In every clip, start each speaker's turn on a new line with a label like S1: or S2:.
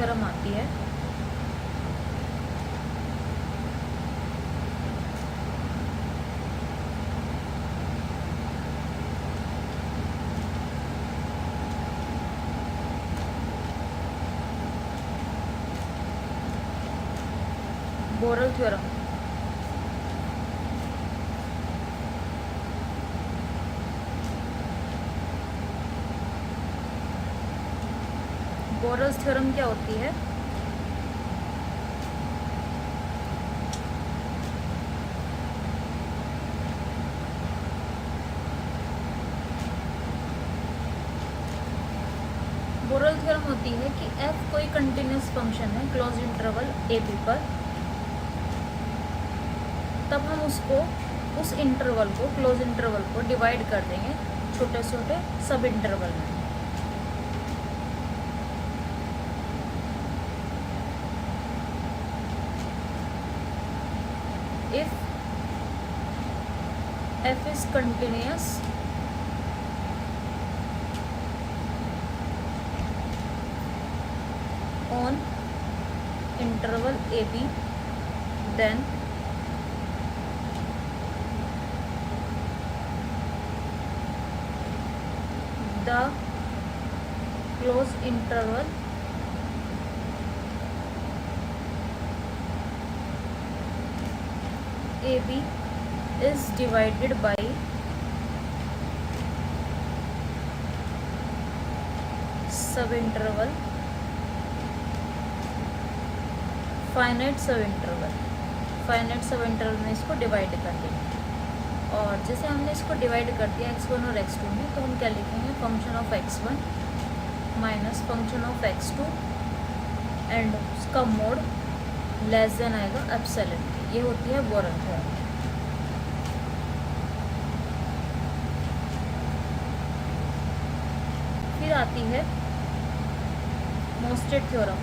S1: Theorem आती है। बोरल theorem. बोरल्स theorem क्या होती है? बोरल थ्योरम होती है कि f कोई कंटिन्यूस फंक्शन है क्लोज इंटरवल a b पर, तब हम उसको उस इंटरवल को क्लोज इंटरवल को डिवाइड कर देंगे छोटे छोटे सब इंटरवल में। If f is continuous on interval AB, then the closed interval AB is divided by subinterval finite सब इंटरवल। फाइनाइट सब इंटरवल में इसको डिवाइड कर देंगे, और जैसे हमने इसको डिवाइड कर दिया x1 और x2 में, तो हम क्या लिखेंगे? Function of x1 minus function of x2 and उसका मोड लेस देन आएगा एप्सिलॉन। ये होती है बोरल थ्योरम। फिर आती है मोस्टेड थ्योरम।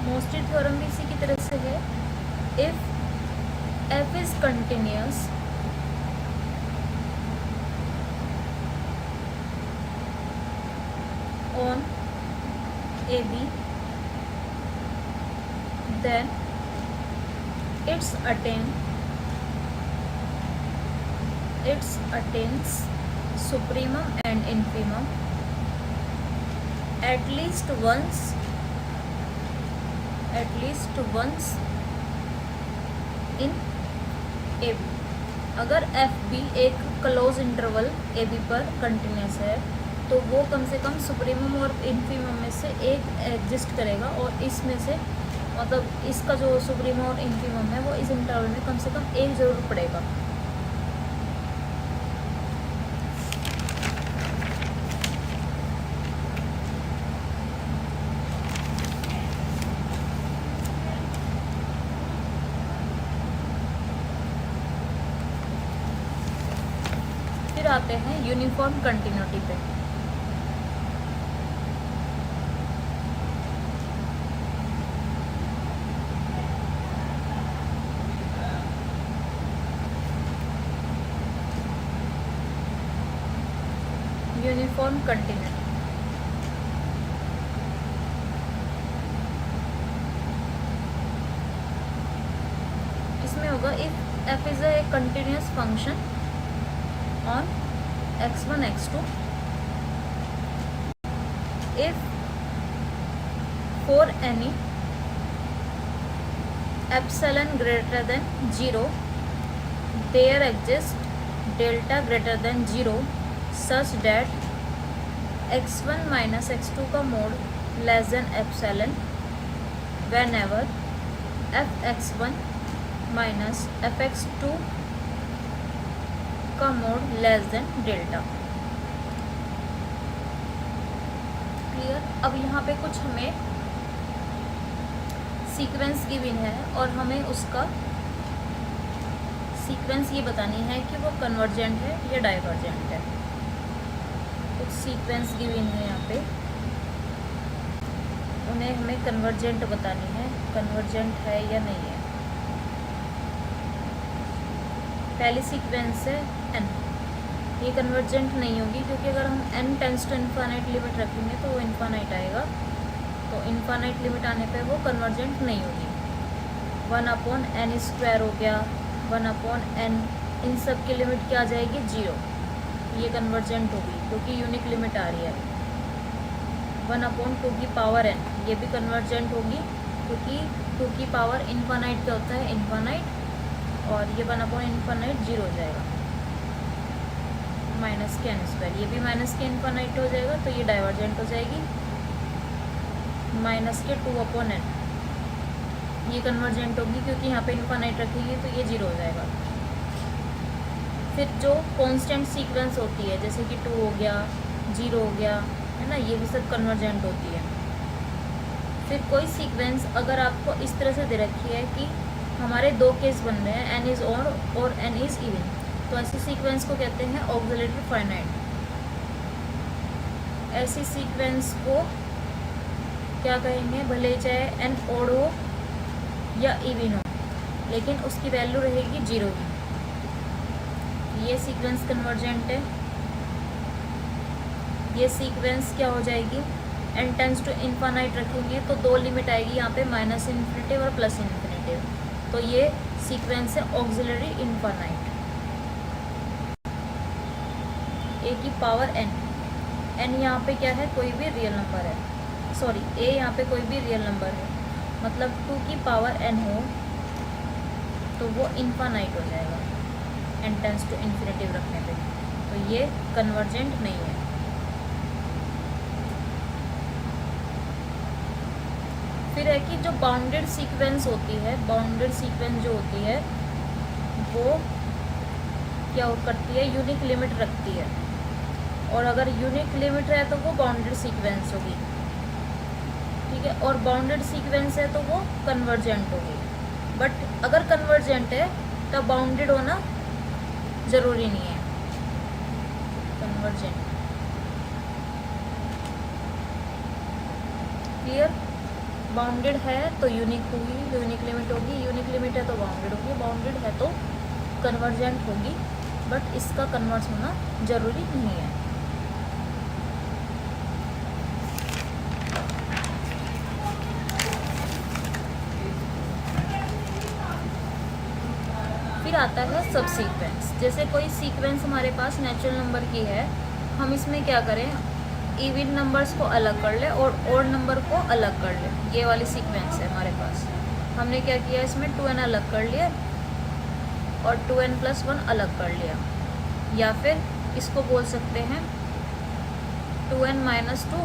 S1: मोस्टेड थ्योरम भी इसी की तरह से है। If f is continuous on AB, then it attains supremum and infimum at least once in AB। अगर एफ बी एक क्लोज इंटरवल ए बी पर कंटिन्यूस है, तो वो कम से कम सुप्रीमम और इन्फीमम में से एक एग्जिस्ट करेगा, और इसमें से मतलब इसका जो सुप्रीमम और इन्फीमम है वो इस इंटरवल में कम से कम एक ज़रूर पड़ेगा। फिर आते हैं यूनिफॉर्म कंटिन्यूटी पे। यूनिफॉर्म कंटिन्यूटी इसमें होगा if f is a continuous function on x1 x2, if for any epsilon greater than 0 there exists delta greater than 0 such that x1 minus x2 का mode less than epsilon whenever fx1 minus fx2 का mode less then delta. Clear? अब यहाँ पे कुछ हमें sequence given है, और हमें उसका सीक्वेंस ये बतानी है कि वो कन्वर्जेंट है या डाइवर्जेंट है। कुछ सीक्वेंस गिवन है यहाँ पे, उन्हें हमें कन्वर्जेंट बतानी है, कन्वर्जेंट है या नहीं है। पहली सीक्वेंस है n, ये कन्वर्जेंट नहीं होगी, क्योंकि अगर हम n tends to infinite limit रखेंगे तो वो इन्फानाइट आएगा, तो इन्फानाइट लिमिट आने पे वो कन्वर्जेंट नहीं होगी। 1/n² हो गया, 1/n, इन सब की लिमिट क्या आ जाएगी 0, ये कन्वर्जेंट होगी क्योंकि यूनिक लिमिट आ रही है। 1/2n, ये भी कन्वर्जेंट होगी क्योंकि 2 की पावर इन्फानाइट क्या होता है, इन्फानाइट, और ये 1/∞ 0 हो जाएगा। -n², ये भी माइनस के इन्फानाइट हो जाएगा, तो ये डाइवर्जेंट हो जाएगी। -2/n, ये कन्वर्जेंट होगी क्योंकि यहाँ पे इन्फानाइट रखेंगे तो ये 0 हो जाएगा। फिर जो कांस्टेंट सीक्वेंस होती है जैसे कि 2 हो गया, 0 हो गया, है ना, ये भी सब कन्वर्जेंट होती है। फिर कोई सीक्वेंस अगर आपको इस तरह से दे रखी है कि हमारे 2 केस बन रहे हैं, n इज़ ऑड और n इज़ इवन, तो ऐसी सीक्वेंस को कहते हैं ऑक्सिलरी फाइनाइट। ऐसी सीक्वेंस को क्या कहेंगे, भले चाहे n ऑड हो या इवन हो, लेकिन उसकी वैल्यू रहेगी 0 की। ये सीक्वेंस कन्वर्जेंट है। ये सीक्वेंस क्या हो जाएगी, n टेंस टू इन्फानाइट रखेंगे तो 2 लिमिट आएगी यहाँ पे, -∞ और +∞, तो ये सीक्वेंस है ऑक्सिलरी इन्फानाइट। a की पावर n यहाँ पे क्या है, कोई भी रियल नंबर है, सॉरी a यहाँ पे कोई भी रियल नंबर है, मतलब 2 की पावर n हो तो वो इन्फानाइट हो जाएगा n टेंस टू इन्फिनिटी रखने पे, तो ये कन्वर्जेंट नहीं है। फिर है कि जो बाउंडेड सीक्वेंस होती है, बाउंडेड सीक्वेंस जो होती है वो क्या करती है, यूनिक लिमिट रखती है, और अगर यूनिक लिमिट है तो वो बाउंडेड सीक्वेंस होगी, ठीक है, और बाउंडेड सीक्वेंस है तो वो कन्वर्जेंट होगी। बट अगर कन्वर्जेंट है तो बाउंडेड होना ज़रूरी नहीं है, कन्वर्जेंट। क्लियर, बाउंडेड है तो यूनिक होगी, यूनिक लिमिट होगी, यूनिक लिमिट है तो बाउंडेड होगी, बाउंडेड है तो कन्वर्जेंट होगी, बट इसका कन्वर्स होना ज़रूरी नहीं है। फिर आता है सब सीक्वेंस। जैसे कोई सीक्वेंस हमारे पास नेचुरल नंबर की है, हम इसमें क्या करें, इवन नंबर्स को अलग कर ले और ओड नंबर को अलग कर ले। ये वाली सीक्वेंस है हमारे पास, हमने क्या किया, इसमें 2n अलग कर लिया और 2n+1 अलग कर लिया, या फिर इसको बोल सकते हैं 2n-2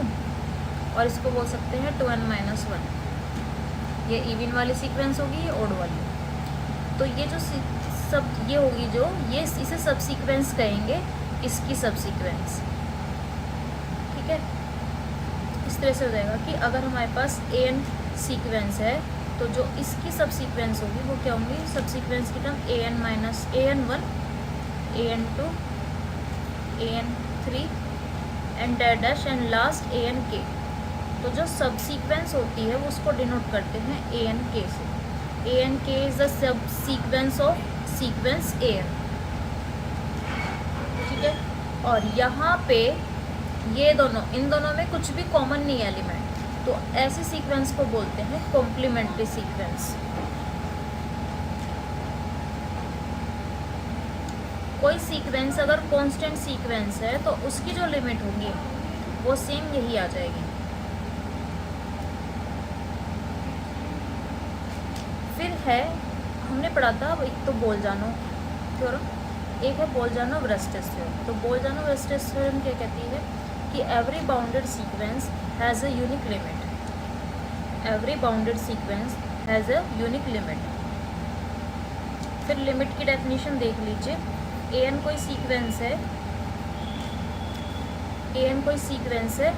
S1: और इसको बोल सकते हैं 2n-1। ये इवन वाली सीक्वेंस होगी, ये ओड वाली। तो ये जो सब ये होगी जो ये इसे सब सीक्वेंस कहेंगे, इसकी सब सीक्वेंस, ठीक है। इस तरह से हो जाएगा कि अगर हमारे पास an सीक्वेंस है तो जो इसकी सब सीक्वेंस होगी वो क्या होंगी, सब सीक्वेंस की term an-, an1, an2, an3 and dash and last an_k। तो जो सब सीक्वेंस होती है वो उसको डिनोट करते हैं an_k से। an_k is the sub sequence of sequence an, ठीक है। और यहाँ पे ये दोनों, इन दोनों में कुछ भी कॉमन नहीं है एलिमेंट, तो ऐसे सीक्वेंस को बोलते हैं कॉम्प्लीमेंट्री सीक्वेंस। कोई सीक्वेंस अगर कांस्टेंट सीक्वेंस है तो उसकी जो लिमिट होगी वो सेम यही आ जाएगी। फिर है, हमने पढ़ा था एक तो बोल्जानो थ्योरम, एक है बोल्जानो-वृस्टेस थ्योरम। तो बोल्जानो-वृस्टेस थ्योरम क्या कहती है कि every bounded sequence has a unique limit. Every bounded sequence has a unique limit. फिर लिमिट की डेफिनेशन देख लीजिए। an कोई सीक्वेंस है, an कोई सीक्वेंस है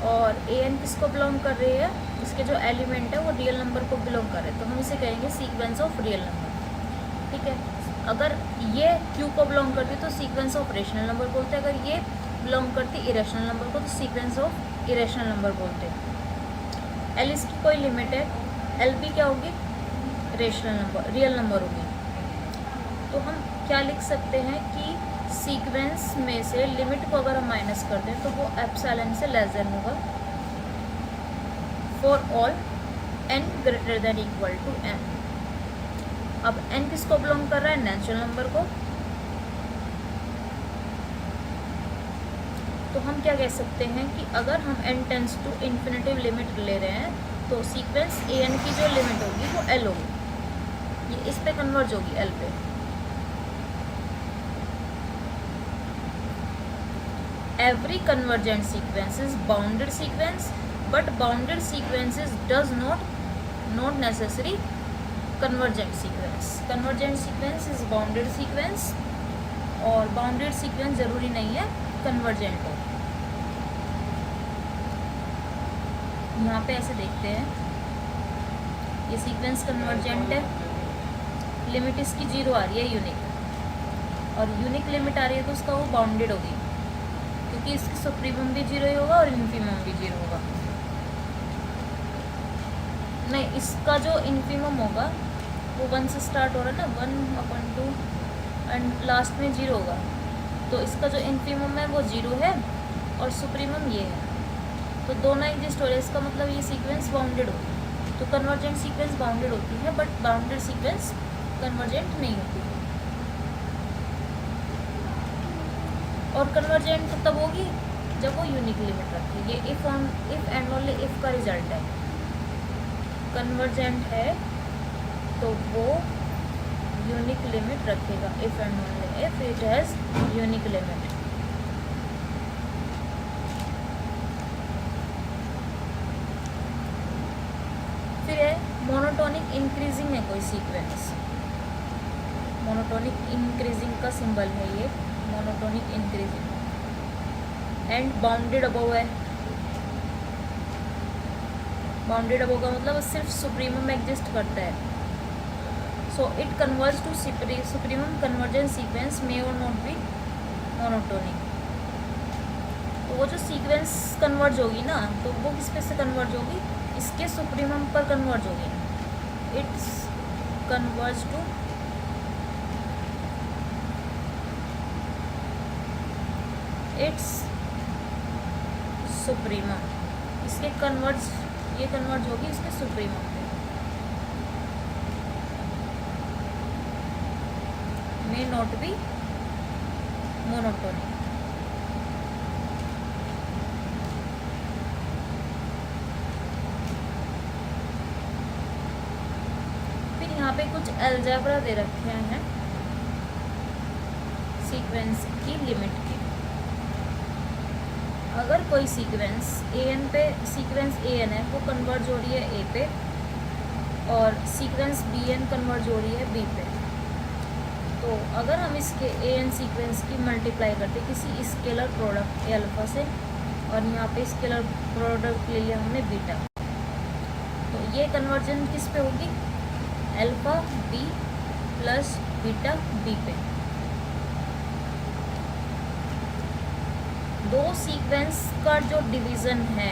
S1: और an किसको बिलोंग कर रही है, इसके जो एलिमेंट है वो रियल नंबर को बिलोंग कर रहे हैं, तो हम इसे कहेंगे सीक्वेंस ऑफ रियल नंबर, ठीक है। अगर ये q को बिलोंग करती है तो सीक्वेंस ऑफ रेशनल नंबर बोलते हैं, अगर ये बिलोंग करती है इरेशनल नंबर को तो सीक्वेंस ऑफ इरेशनल नंबर बोलते हैं। l इसकी कोई लिमिट है, l भी क्या होगी, रेशनल नंबर, रियल नंबर होगी। तो हम क्या लिख सकते हैं कि सीक्वेंस में से लिमिट को अगर हम माइनस कर दें तो वो एप्सिलॉन से लेस देन होगा for all n greater than equal to n। अब n किसको बिलोंग कर रहा है? नेचुरल नंबर को। तो हम क्या कह सकते हैं कि अगर हम n tends to infinitive limit ले रहे हैं तो सीक्वेंस an की जो लिमिट होगी वो l होगी, ये इस पे कन्वर्ज होगी l पे। Every convergent sequence is bounded sequence, but bounded sequences does not necessary convergent sequence. Convergent sequence is bounded sequence और bounded sequence ज़रूरी नहीं है convergent हो। यहाँ पे ऐसे देखते हैं, ये सीक्वेंस कन्वर्जेंट है, लिमिट इसकी 0 आ रही है यूनिक, और यूनिक लिमिट आ रही है तो उसका वो बाउंडेड होगी, क्योंकि इसकी सुप्रीमम भी 0 ही होगा और इन्फीमम भी 0 होगा। नहीं, इसका जो इन्फीमम होगा वो 1 से स्टार्ट हो रहा है ना, 1/2 एंड लास्ट में 0 होगा, तो इसका जो इन्फीमम है वो 0 है और सुप्रीमम ये है, तो दोनों एग्जिस्ट हो रहे हैं। इसका मतलब ये सीक्वेंस बाउंडेड होगी। तो कन्वर्जेंट सीक्वेंस बाउंडेड होती है, बट बाउंडेड सीक्वेंस कन्वर्जेंट नहीं होती। और कन्वर्जेंट तब होगी जब वो यूनिक लिमिट रखे। ये इफ़ एंड ओनली इफ़ का रिजल्ट है। कन्वर्जेंट है तो वो यूनिक लिमिट रखेगा, if and only if it has unique limit. फिर है मोनोटोनिक इंक्रीजिंग है कोई सीक्वेंस, मोनोटोनिक इंक्रीजिंग का सिंबल है ये, monotonic increasing and bounded above है। बाउंडेड अबव का मतलब सिर्फ सुप्रीमम एग्जिस्ट करता है। So it converge to supremum convergent sequence may और नॉट बी मोनोटोनिक। तो वो जो सीक्वेंस कन्वर्ज होगी ना, तो वो किस पे से कन्वर्ज होगी? इसके सुप्रीमम पर कन्वर्ज होगी। It's converge to its supremum, इसके कन्वर्ज, ये कन्वर्ज होगी इसके सुप्रीमम पे। May not be monotonic. फिर यहाँ पे कुछ अलजेब्रा दे रखे हैं सीक्वेंस की लिमिट की। अगर कोई सीक्वेंस an पे, सीक्वेंस an है वो कन्वर्ज हो रही है a पे, और सीक्वेंस bn कन्वर्ज हो रही है b पे, तो अगर हम इसके an सीक्वेंस की मल्टीप्लाई करते किसी स्केलर प्रोडक्ट अल्फा से, और यहाँ पे स्केलर प्रोडक्ट ले लिया हमने बीटा, तो ये कन्वर्जन किस पे होगी? Alpha b plus beta b पे। दो सीक्वेंस का जो डिवीज़न है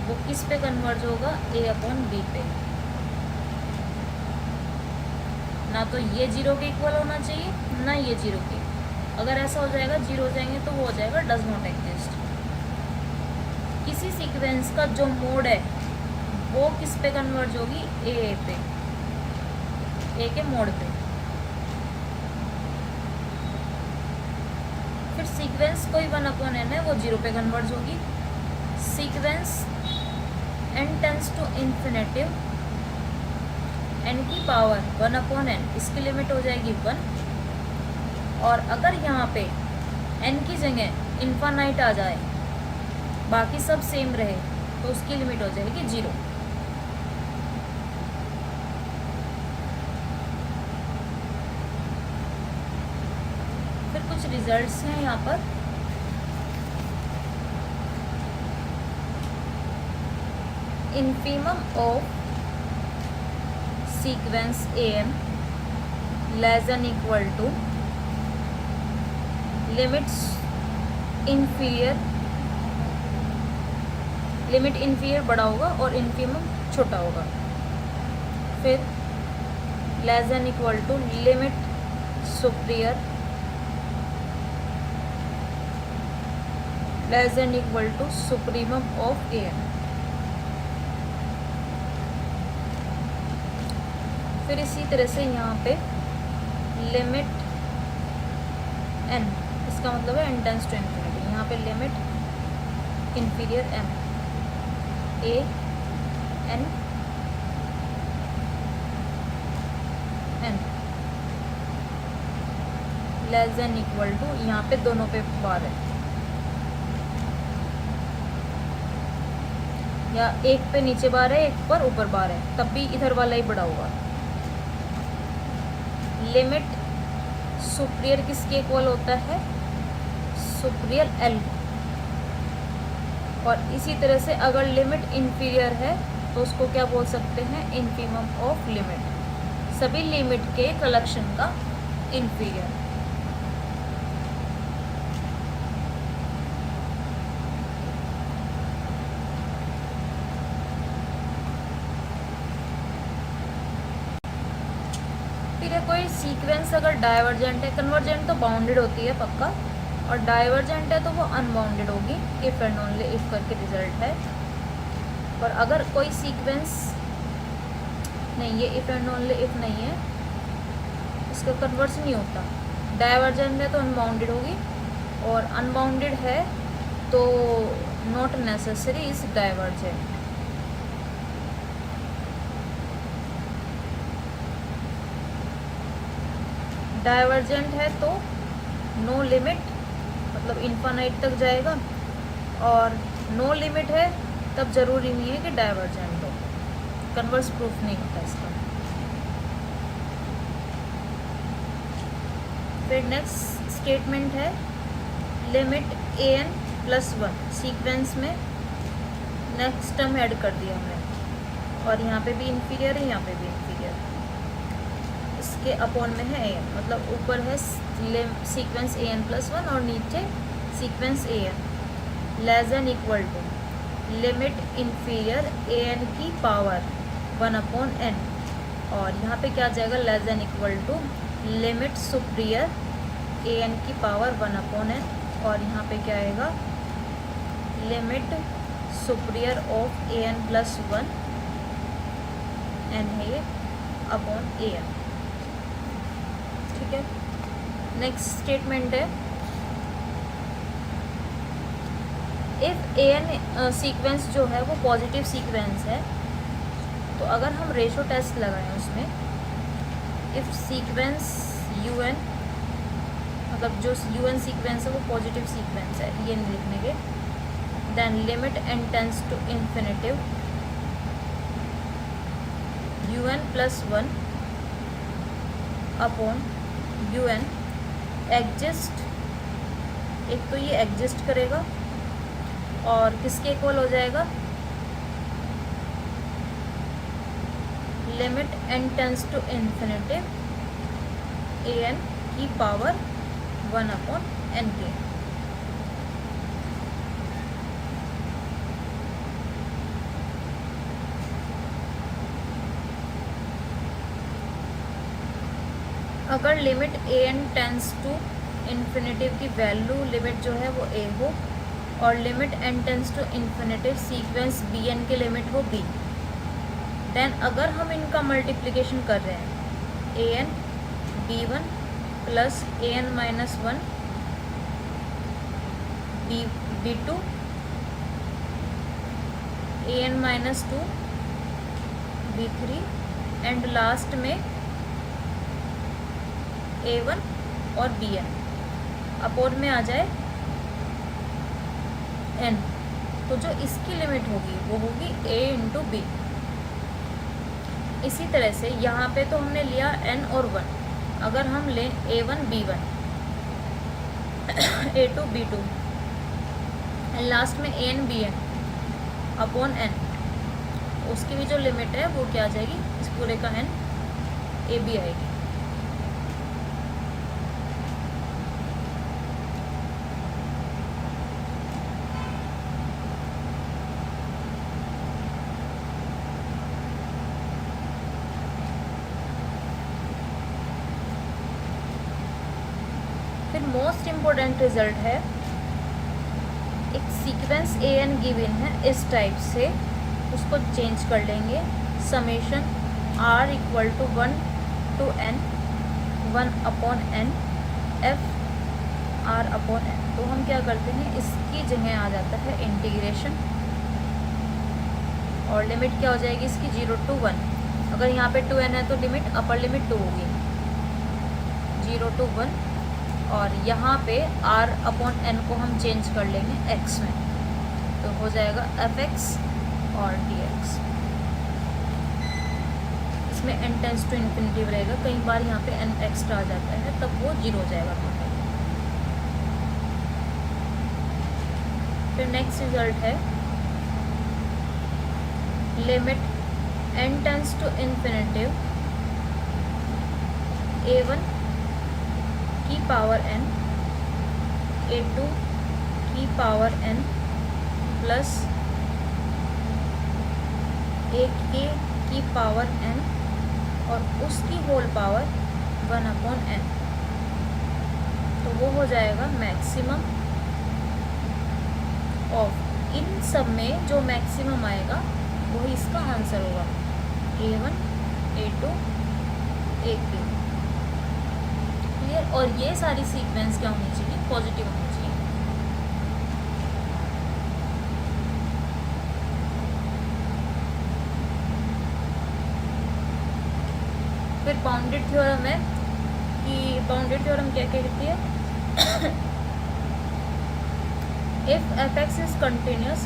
S1: वो किस पे कन्वर्ज होगा? a/b पे। ना तो ये 0 के इक्वल होना चाहिए, ना ये 0 के। अगर ऐसा हो जाएगा, 0 हो जाएंगे, तो वो हो जाएगा डज नॉट एग्जिस्ट। किसी सीक्वेंस का जो मोड है वो किस पे कन्वर्ज होगी? a पे, a के मोड पे। फिर सीक्वेंस कोई 1/n है वो 0 पे कन्वर्ज होगी। Sequence n tends to infinitive, n की पावर 1/n, इसकी लिमिट हो जाएगी 1। और अगर यहाँ पे n की जगह इन्फानाइट आ जाए, बाकी सब सेम रहे, तो उसकी लिमिट हो जाएगी 0। कुछ रिजल्ट्स हैं यहाँ पर। Infimum of sequence an less than equal to limits inferior, limit inferior बड़ा होगा और इन्फीमम छोटा होगा। फिर less than equal to limit superior less than equal to supremum of A N. फिर इसी तरह से यहाँ पे लिमिट एन, इसका मतलब है एन टेंस टू इन्फिनिटी, यहाँ पे limit inferior M A N N less than equal to, यहाँ पे दोनों पे बार है, या एक पे नीचे बार है एक पर ऊपर बार है, तब भी इधर वाला ही बड़ा होगा। लिमिट सुप्रियर किसके इक्वल होता है? Superior L. और इसी तरह से अगर लिमिट इंफीरियर है तो उसको क्या बोल सकते हैं? इन्फीमम ऑफ लिमिट, सभी लिमिट के कलेक्शन का इंफीरियर। फिर कोई सीक्वेंस अगर डाइवर्जेंट है, कन्वर्जेंट तो बाउंडेड होती है पक्का, और डाइवर्जेंट है तो वो अनबाउंडेड होगी, इफ एंड ओनली इफ करके रिजल्ट है। और अगर कोई सीक्वेंस नहीं, ये इफ एंड ओनली इफ नहीं है, इसका कन्वर्स नहीं होता। डाइवर्जेंट है तो अनबाउंडेड होगी, और अनबाउंडेड है तो not necessary is divergent. Divergent है तो नो लिमिट, मतलब इन्फानाइट तक जाएगा, और नो लिमिट है तब जरूरी नहीं है कि डाइवर्जेंट हो, कन्वर्स प्रूफ नहीं होता इसका। फिर नेक्स्ट स्टेटमेंट है limit A N plus one, sequence में नेक्स्ट टर्म ऐड कर दिया हमने, और यहाँ पे भी इंफीरियर है, यहाँ पे भी इंफीरियर, इसके अपॉन में है ए एन, मतलब ऊपर है sequence A N plus one और नीचे sequence A N less than equal to limit inferior A N की पावर वन अपॉन एन, और यहाँ पे क्या आ जाएगा? Less than equal to limit superior A N की पावर वन अपॉन एन, और यहाँ पे क्या आएगा? Limit superior of A N plus one, N है ये, अपॉन ए एन। ठीक है, नेक्स्ट स्टेटमेंट है इफ ए एन सीक्वेंस जो है वो पॉजिटिव सीक्वेंस है, तो अगर हम रेशो टेस्ट लगाएं उसमें, इफ सीक्वेंस यू एन, मतलब जो यू एन सीक्वेंस है वो पॉजिटिव सीक्वेंस है, ये नहीं लिखने के, then limit N tends to infinitive U N plus one upon U N exist, एक तो ये एग्जिस्ट करेगा और किसके इक्वल हो जाएगा? Limit N tends to infinitive A N की पावर वन अपॉन एन के। अगर limit A N tends to infinitive की वैल्यू लिमिट जो है वो ए हो, और limit N tends to infinitive sequence B N की लिमिट हो बी, देन अगर हम इनका मल्टीप्लिकेशन कर रहे हैं A N B one plus A N minus one B two A N minus two B three, and last में ए one और बी एन, अपोन में आ जाए एन, तो जो इसकी लिमिट होगी वो होगी ए इंटू बी। इसी तरह से यहाँ पे तो हमने लिया एन और वन, अगर हम लें A one B one A two B two and last में A N B N upon N, उसकी भी जो लिमिट है वो क्या आ जाएगी? इस पूरे का एन ए बी आएगी। फिर मोस्ट इम्पोर्टेंट रिजल्ट है एक सीक्वेंस ए एन गिवन है इस टाइप से, उसको चेंज कर लेंगे। Summation R equal to 1 to n 1/n f r/n। तो हम क्या करते हैं, इसकी जगह आ जाता है इंटीग्रेशन, और लिमिट क्या हो जाएगी इसकी 0 to 1। अगर यहाँ पे 2n है तो लिमिट अपर लिमिट 2 होगी, 0 to 1। और यहाँ पे r/n को हम चेंज कर लेंगे x में, तो हो जाएगा fx और dx। इसमें n टेंस टू इन्फिनिटी रहेगा, कई बार यहाँ पे n एक्स्ट्रा आ जाता है, तब वो 0 हो जाएगा वहाँ पे। फिर नेक्स्ट रिजल्ट है limit n tends to infinitive a1 की पावर n a2 की पावर n प्लस a की पावर n और उसकी होल पावर 1/n। तो वो हो जाएगा मैक्सिमम ऑफ, इन सब में जो मैक्सिमम आएगा वही इसका आंसर होगा, a1 a2 a3। क्लियर। और ये सारी सीक्वेंस क्या होनी चाहिए, पॉजिटिव होनी चाहिए। फिर बाउंडेड थ्योरम है कि बाउंडेड थ्योरम क्या कहती है, if f(x) is continuous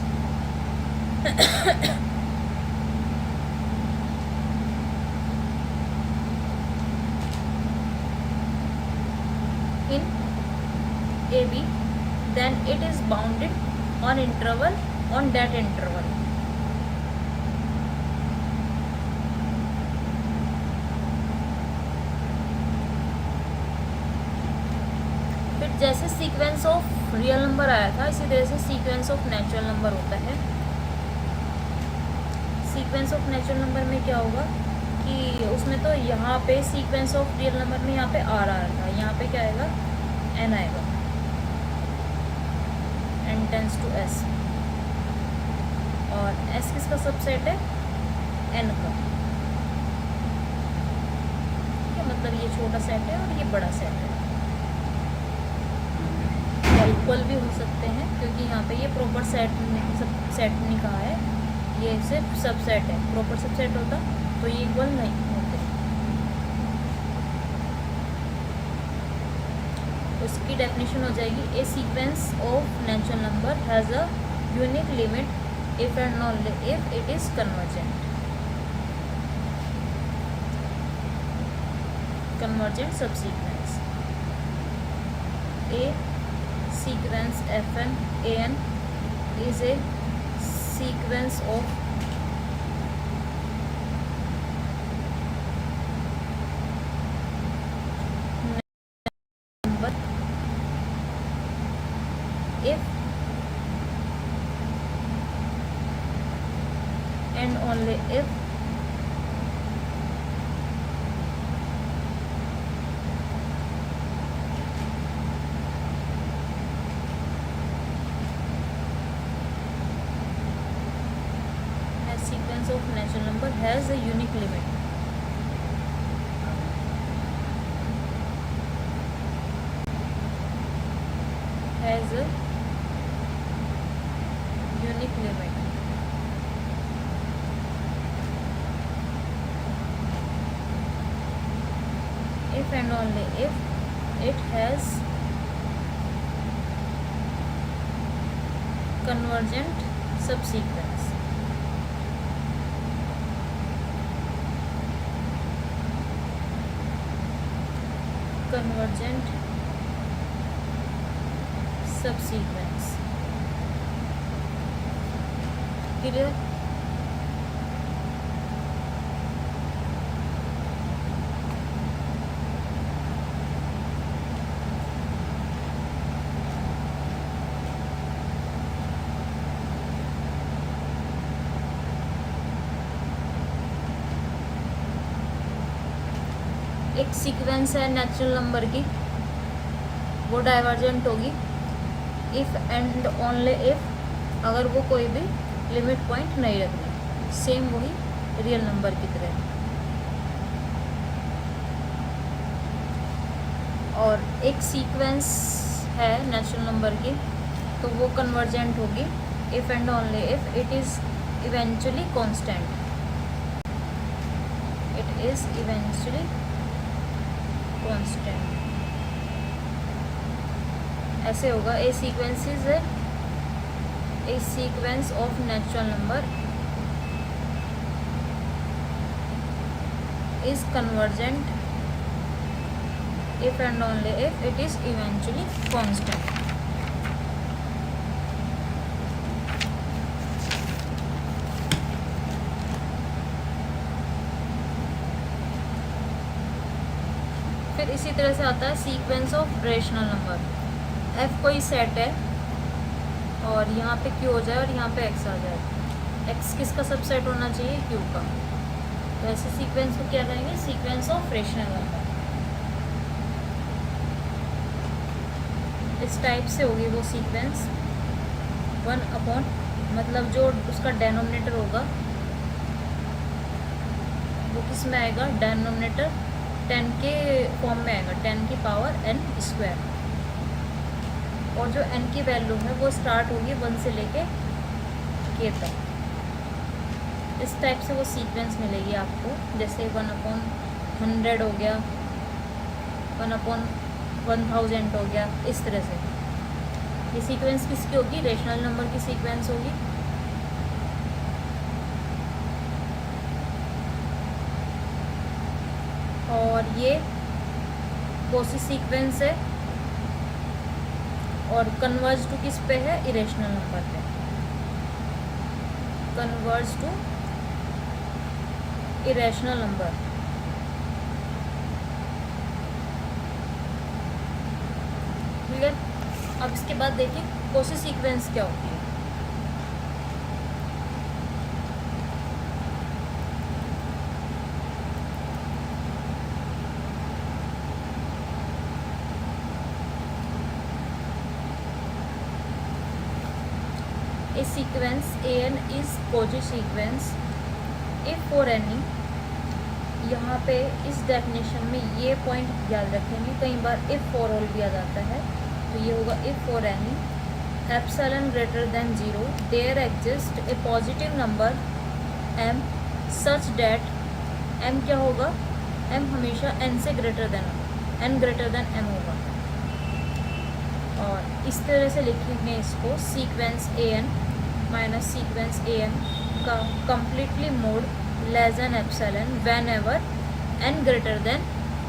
S1: in AB, then it is bounded on interval on that interval। फिर जैसे सीक्वेंस ऑफ रियल नंबर आया था, इसी तरह से सीक्वेंस ऑफ नेचुरल नंबर होता है। सीक्वेंस ऑफ नेचुरल नंबर में क्या होगा कि उसमें तो यहाँ पे सीक्वेंस ऑफ रियल नंबर में यहाँ पे आर आ रहा था, यहाँ पे क्या आएगा, एन आएगा, एन टेंस टू एस। और एस किसका सबसेट है, एन का। ठीक है, मतलब ये छोटा सेट है और ये बड़ा सेट है। इक्वल भी हो सकते हैं, क्योंकि यहाँ पे ये प्रॉपर सेट नहीं कहा है, ये सिर्फ सबसेट है। प्रॉपर सबसेट होता तो ये इक्वल नहीं होते। उसकी डेफिनेशन हो जाएगी, a sequence of natural number has a unique limit if and only if it is convergent. Convergent subsequence a sequence fn an is a sequence of number if and only if sequence of natural number has a unique limit। has a unique limit if and only if it has convergent subsequence। convergent subsequence। Clear. एक sequence है natural number की, वो divergent होगी if and only if अगर वो कोई भी limit point नहीं रखनी, सेम वही रियल नंबर की तरह। और एक सीक्वेंस है नेचुरल नंबर की, तो वो कन्वर्जेंट होगी if and only if it is eventually constant. It is eventually constant. ऐसे होगा, a sequence is a sequence of natural number is convergent if and only if it is eventually constant। फिर इसी तरह से आता है sequence of rational number. f कोई set है और यहाँ पे q हो जाए और यहाँ पे x आ जाए। x किसका सबसेट होना चाहिए? q का। तो ऐसे सीक्वेंस को क्या कहेंगे? Sequence of rational number. इस टाइप से होगी वो सीक्वेंस 1 मतलब जो उसका डेनोमिनेटर होगा वो किस में आएगा? डेनोमिनेटर 10 के फॉर्म में आएगा, 10 की पावर n स्क्वायर। और जो n की वैल्यू है वो स्टार्ट होगी 1 से लेके k तक। इस टाइप से वो सीक्वेंस मिलेगी आपको, जैसे 1/100 हो गया, 1/1000 हो गया। इस तरह से ये सीक्वेंस किसकी होगी? रेशनल नंबर की सीक्वेंस होगी। और ये कोसी सीक्वेंस है और कन्वर्ज टू किस पे है? इरेशनल नंबर पे। Converge to irrational number. Clear? अब इसके बाद देखिए कोसी सीक्वेंस क्या होती है। A sequence an is Cauchy sequence if for any, यहाँ पे इस डेफिनेशन में ये पॉइंट याद रखेंगे, कई बार if for all भी आ जाता है, तो ये होगा if for any epsilon greater than 0 there exists a positive number m such that m क्या होगा? m हमेशा n से greater than n greater than m होगा। और इस तरह से लिखेंगे इसको sequence an minus sequence am का completely mod less than epsilon whenever n greater than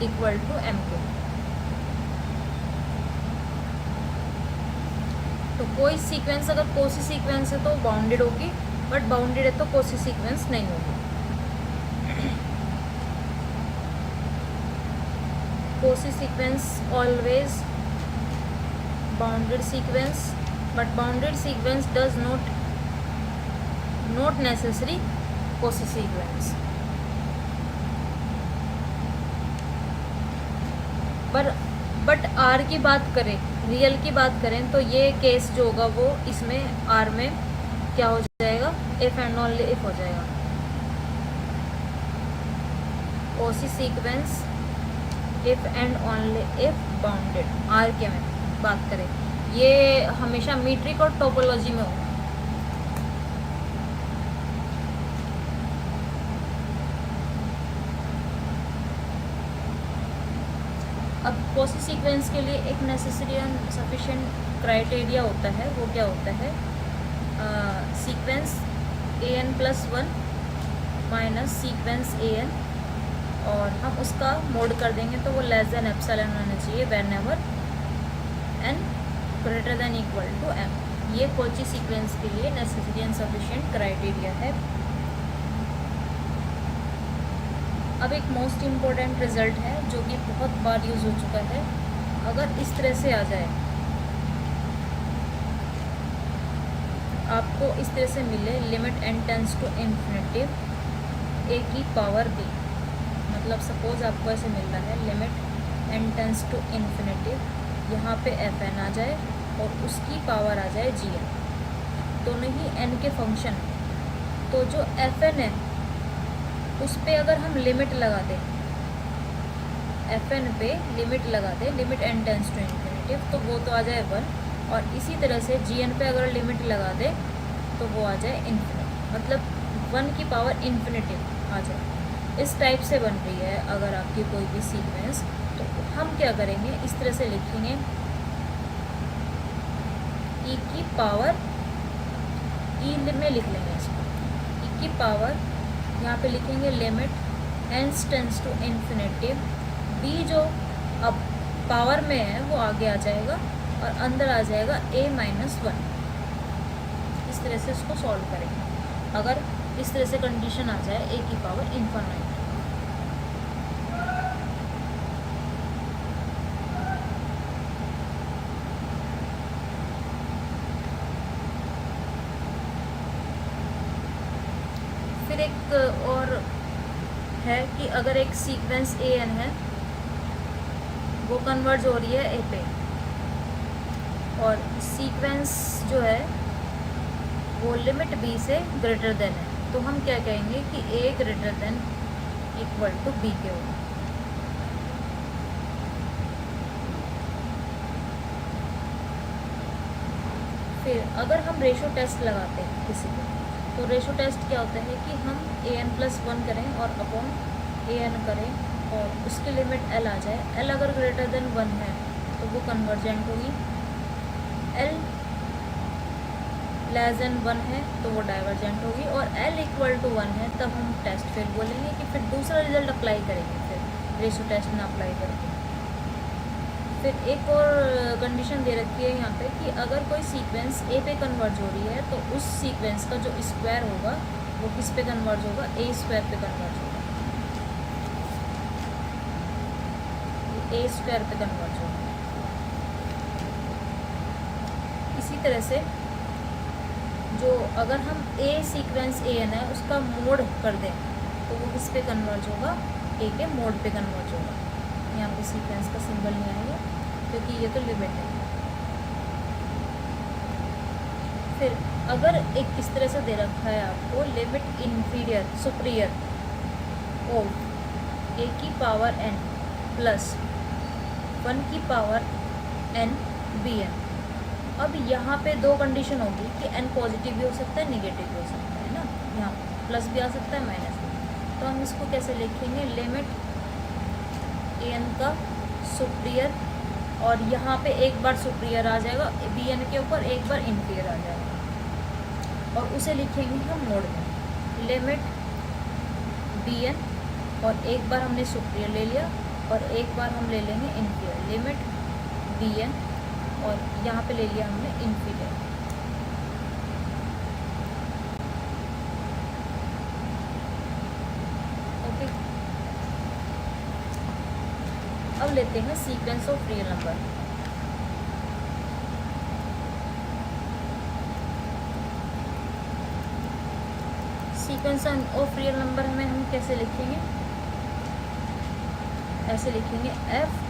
S1: equal to m को। तो कोई सीक्वेंस अगर कोसी सीक्वेंस है तो बाउंडेड होगी, बट बाउंडेड है तो कोसी सीक्वेंस नहीं होगी। Kosi sequence always bounded sequence, but bounded sequence does not necessary Cauchy sequence। But R की बात करें, रियल की बात करें, तो ये केस जो होगा वो इसमें R में क्या हो जाएगा? if and only if हो जाएगा। Cauchy sequence if and only if bounded R के में बात करें, ये हमेशा मीट्रिक और टोपोलॉजी में होगा। अब Cauchy सीक्वेंस के लिए एक नेसेसरी एंड सफिशिएंट क्राइटेरिया होता है, वो क्या होता है? Sequence an+1 minus sequence an, और हम उसका मोड कर देंगे तो वो लेस देन एप्सिलॉन होना चाहिए whenever n greater than equal to m। ये Cauchy सीक्वेंस के लिए नेसेसरी एंड सफिशिएंट क्राइटेरिया है। अब एक मोस्ट इम्पोर्टेंट रिजल्ट है जो कि बहुत बार यूज़ हो चुका है। अगर इस तरह से आ जाए, आपको इस तरह से मिले limit n tends to infinitive a की पावर b, मतलब सपोज आपको ऐसे मिल रहा है limit n tends to infinitive, यहाँ पे fn आ जाए और उसकी पावर आ जाए gn। दोनों ही n के फंक्शन हैं। तो जो fn है उस पे अगर हम लिमिट लगा दें, fn पे लिमिट लगा दें, limit n tends to infinitive, तो वो तो आ जाए 1। और इसी तरह से gn पे अगर लिमिट लगा दें तो वो आ जाए इन्फिनिट, मतलब 1 की पावर इन्फिनिटिव आ जाए। इस टाइप से बन रही है अगर आपकी कोई भी सीक्वेंस, तो हम क्या करेंगे, इस तरह से लिखेंगे e की पावर, e में लिख लेंगे इसको, e की पावर यहाँ पे लिखेंगे limit n tends to infinitive, b जो अब पावर में है वो आगे आ जाएगा और अंदर आ जाएगा a-1। इस तरह से इसको सॉल्व करेंगे अगर इस तरह से कंडीशन आ जाए a की पावर इन्फिनिट। फिर एक और है कि अगर एक सीक्वेंस an है वो कन्वर्ज हो रही है a पे, और सीक्वेंस जो है वो लिमिट b से ग्रेटर देन है, तो हम क्या कहेंगे कि a greater than equal to b के होगा। फिर अगर हम रेशो टेस्ट लगाते हैं किसी को, तो रेशो टेस्ट क्या होता है कि हम an+1 करें और अपॉन an करें और उसकी लिमिट l आ जाए। l अगर ग्रेटर देन 1 है तो वो कन्वर्जेंट होगी, l लेस देन 1 है तो वो डाइवर्जेंट होगी, और l इक्वल टू 1 है तब हम टेस्ट फिर बोलेंगे कि फिर दूसरा रिजल्ट अप्लाई करेंगे, फिर रेशो टेस्ट में अप्लाई करेंगे। फिर एक और कंडीशन दे रखी है यहाँ पे कि अगर कोई सीक्वेंस a पे कन्वर्ज हो रही है तो उस सीक्वेंस का जो स्क्वायर होगा वो किस पे कन्वर्ज होगा, a स्क्वायर पे कन्वर्ज होगा, a स्क्वायर पे कन्वर्ज होगा। इसी तरह से जो अगर हम a सीक्वेंस an है उसका मोड कर दें तो वो किस पे कन्वर्ज होगा, a के मोड पे कन्वर्ज होगा। यहाँ पे सीक्वेंस का सिंबल नहीं आएगा क्योंकि ये तो लिमिट है। फिर अगर एक इस तरह से दे रखा है आपको limit inferior superior of a की पावर n प्लस 1 की पावर n bn, अब यहाँ पे दो कंडीशन होगी कि n पॉजिटिव भी हो सकता है, नेगेटिव भी हो सकता है ना, यहाँ प्लस भी आ सकता है, माइनस भी। तो हम इसको कैसे लिखेंगे, लिमिट an का सुपीरियर, और यहाँ पे एक बार सुपीरियर आ जाएगा bn के ऊपर, एक बार इन्फीरियर आ जाएगा, और उसे लिखेंगे हम मोड में, लिमिट bn, और एक बार हमने सुपीरियर ले लिया और एक बार हम ले लेंगे इन्फीरियर, लिमिट bn, और यहाँ पे ले लिया हमने इन्फीरियर। ओके, अब लेते हैं sequence of real number. Sequence of real number में हम कैसे लिखेंगे, ऐसे लिखेंगे f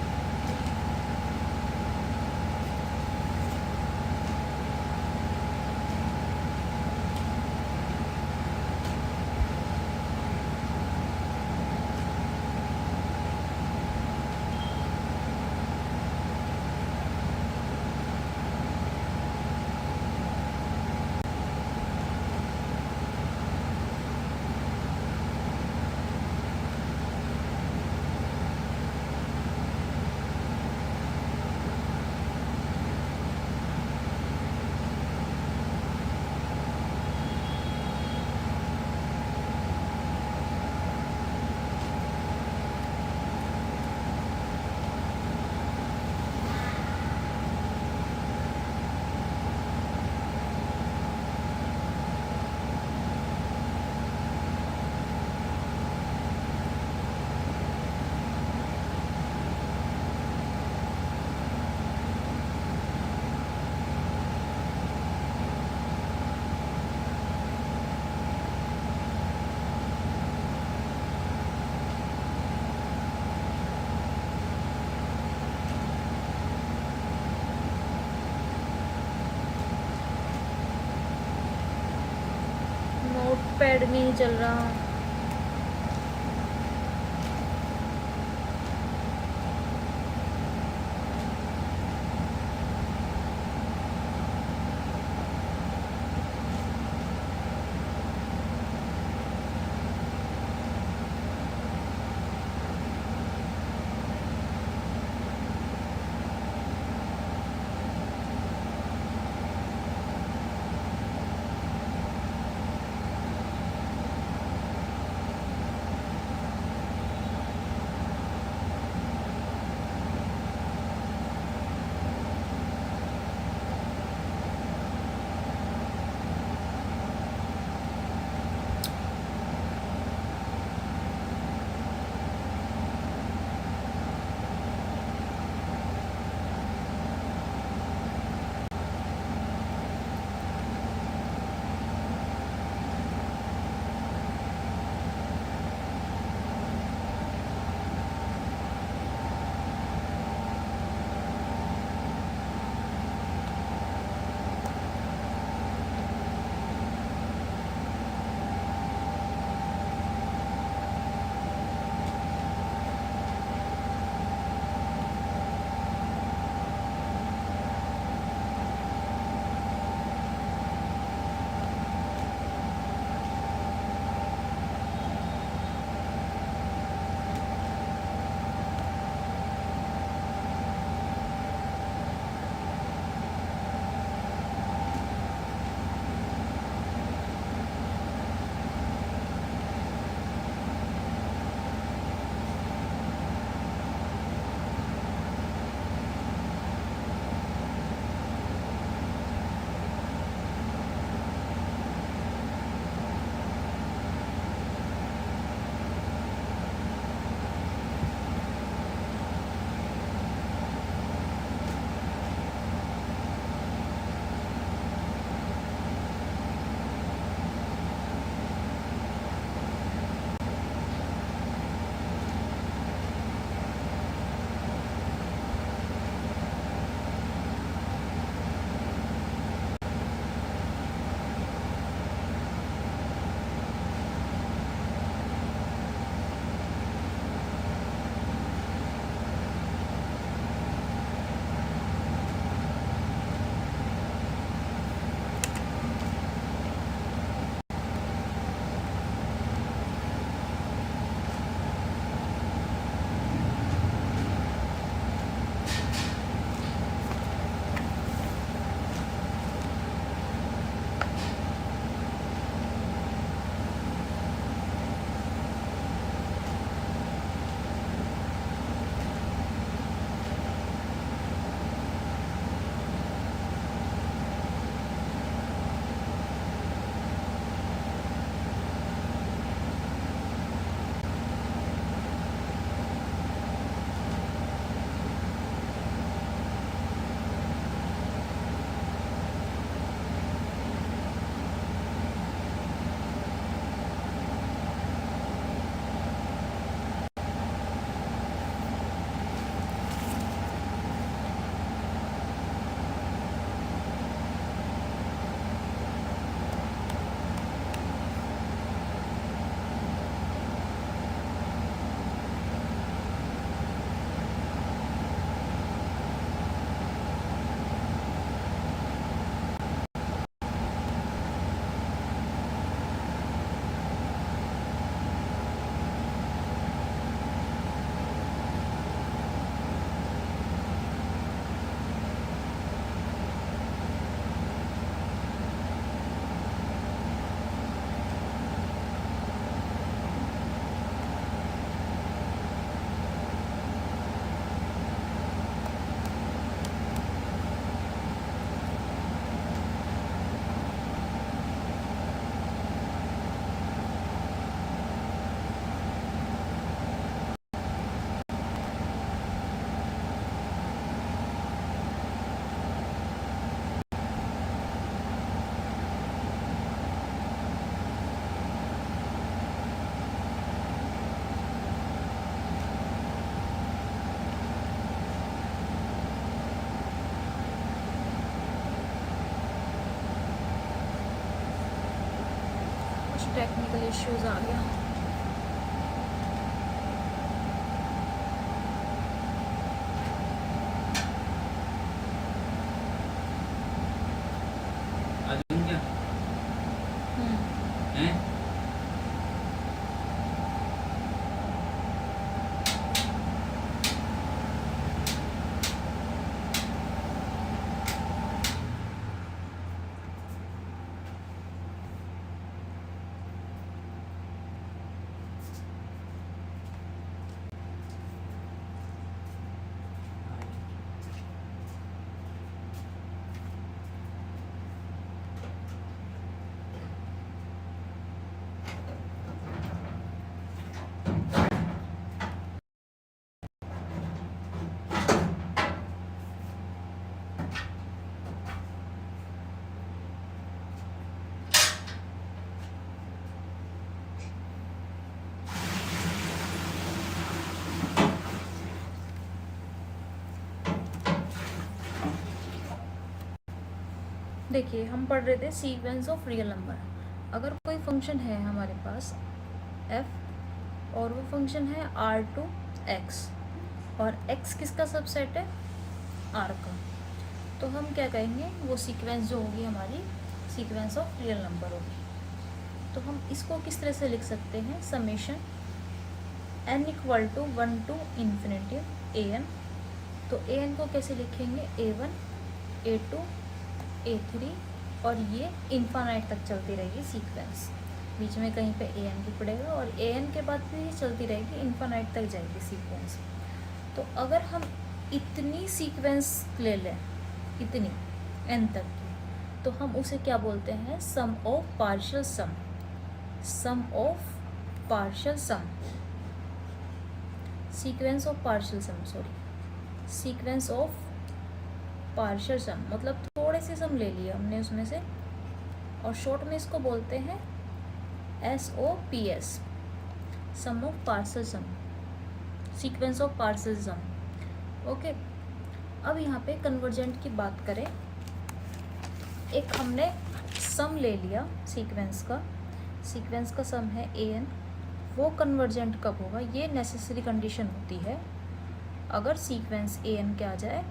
S1: पैड नहीं चल रहा। टेक्निकल इश्यूज आ गया। देखिए हम पढ़ रहे थे सीक्वेंस ऑफ रियल नंबर। अगर कोई फंक्शन है हमारे पास f और वो फंक्शन है r2x और x किसका सबसेट है, r का, तो हम क्या कहेंगे, वो सीक्वेंस जो होगी हमारी सीक्वेंस ऑफ रियल नंबर होगी। तो हम इसको किस तरह से लिख सकते हैं, summation n equal to 1 to infinity an। तो an को कैसे लिखेंगे, a1 a2 a3 और ये इन्फानाइट तक चलती रहेगी सीक्वेंस। बीच में कहीं पे an भी पड़ेगा और an के बाद भी ये चलती रहेगी, इन्फानाइट तक जाएगी सीक्वेंस। तो अगर हम इतनी सीक्वेंस ले लें, इतनी n तक की, तो हम उसे क्या बोलते हैं, sum of partial sum. Sum of partial sum, sequence of partial sum, sorry sequence of partial sum, मतलब थोड़े से सम ले लिए हमने उसमें से, और शॉर्ट में इसको बोलते हैं SOPS, sum of partial sum, sequence of partial sum. Okay, अब यहाँ पे कन्वर्जेंट की बात करें, एक हमने सम ले लिया सीक्वेंस का सम है an, वो कन्वर्जेंट कब होगा, ये नेसेसरी कंडीशन होती है अगर सीक्वेंस an क्या आ जाए,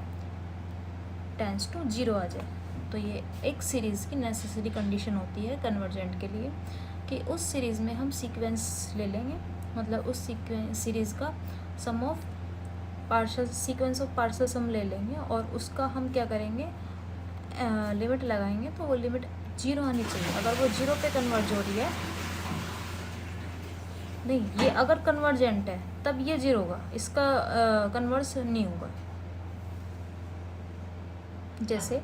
S1: टेंस टू 0 आ जाए। तो ये एक सीरीज़ की नेसेसरी कंडीशन होती है कन्वर्जेंट के लिए, कि उस सीरीज़ में हम सीक्वेंस ले लेंगे, मतलब उस सीरीज़ का sum of partial, sequence of partial sum ले लेंगे और उसका हम क्या करेंगे, लिमिट लगाएंगे, तो वो लिमिट 0 आनी चाहिए। अगर वो 0 पे कन्वर्ज हो रही है, नहीं, ये अगर कन्वर्जेंट है तब ये 0 होगा, इसका कन्वर्स नहीं होगा। जैसे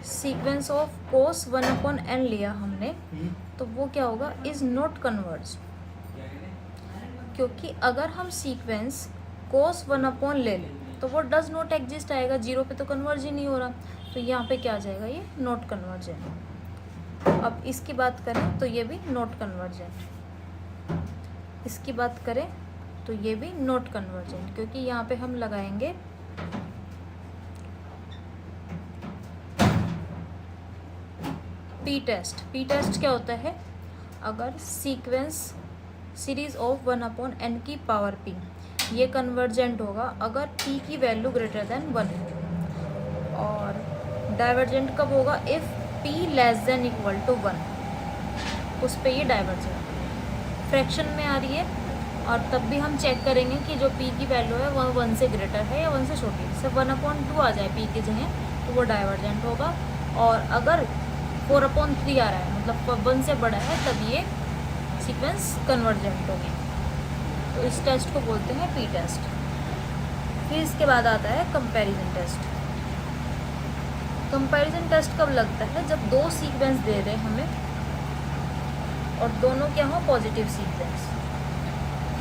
S1: सीक्वेंस ऑफ कोस 1/n लिया हमने, तो वो क्या होगा, इज़ नॉट कन्वर्ज, क्योंकि अगर हम सीक्वेंस कोस 1/n ले लें तो वो डज नॉट एग्जिस्ट आएगा, 0 पे तो कन्वर्ज ही नहीं हो रहा, तो यहाँ पे क्या आ जाएगा, ये नॉट कन्वर्जेंट। अब इसकी बात करें तो ये भी नॉट कन्वर्जेंट, इसकी बात करें तो ये भी नॉट कन्वर्जेंट, क्योंकि यहाँ पे हम लगाएंगे पी टेस्ट क्या होता है, अगर सीक्वेंस सीरीज ऑफ 1/n की पावर p, ये कन्वर्जेंट होगा अगर p की वैल्यू ग्रेटर देन 1, और डाइवर्जेंट कब होगा, if p less than equal to 1, उस पे ये डाइवर्जेंट। फ्रैक्शन में आ रही है और तब भी हम चेक करेंगे कि जो p की वैल्यू है वह 1 से ग्रेटर है या 1 से छोटी है। जैसे 1/2 आ जाए p की जगह, तो वो डाइवर्जेंट होगा, और अगर 4/3 आ रहा है, मतलब 1 से बड़ा है, तब ये सीक्वेंस कन्वर्जेंट होगी। तो इस टेस्ट को बोलते हैं पी टेस्ट। फिर इसके बाद आता है कंपैरिजन टेस्ट। कंपैरिजन टेस्ट कब लगता है, जब दो सीक्वेंस दे रहे हैं हमें और दोनों क्या हो, पॉजिटिव सीक्वेंस।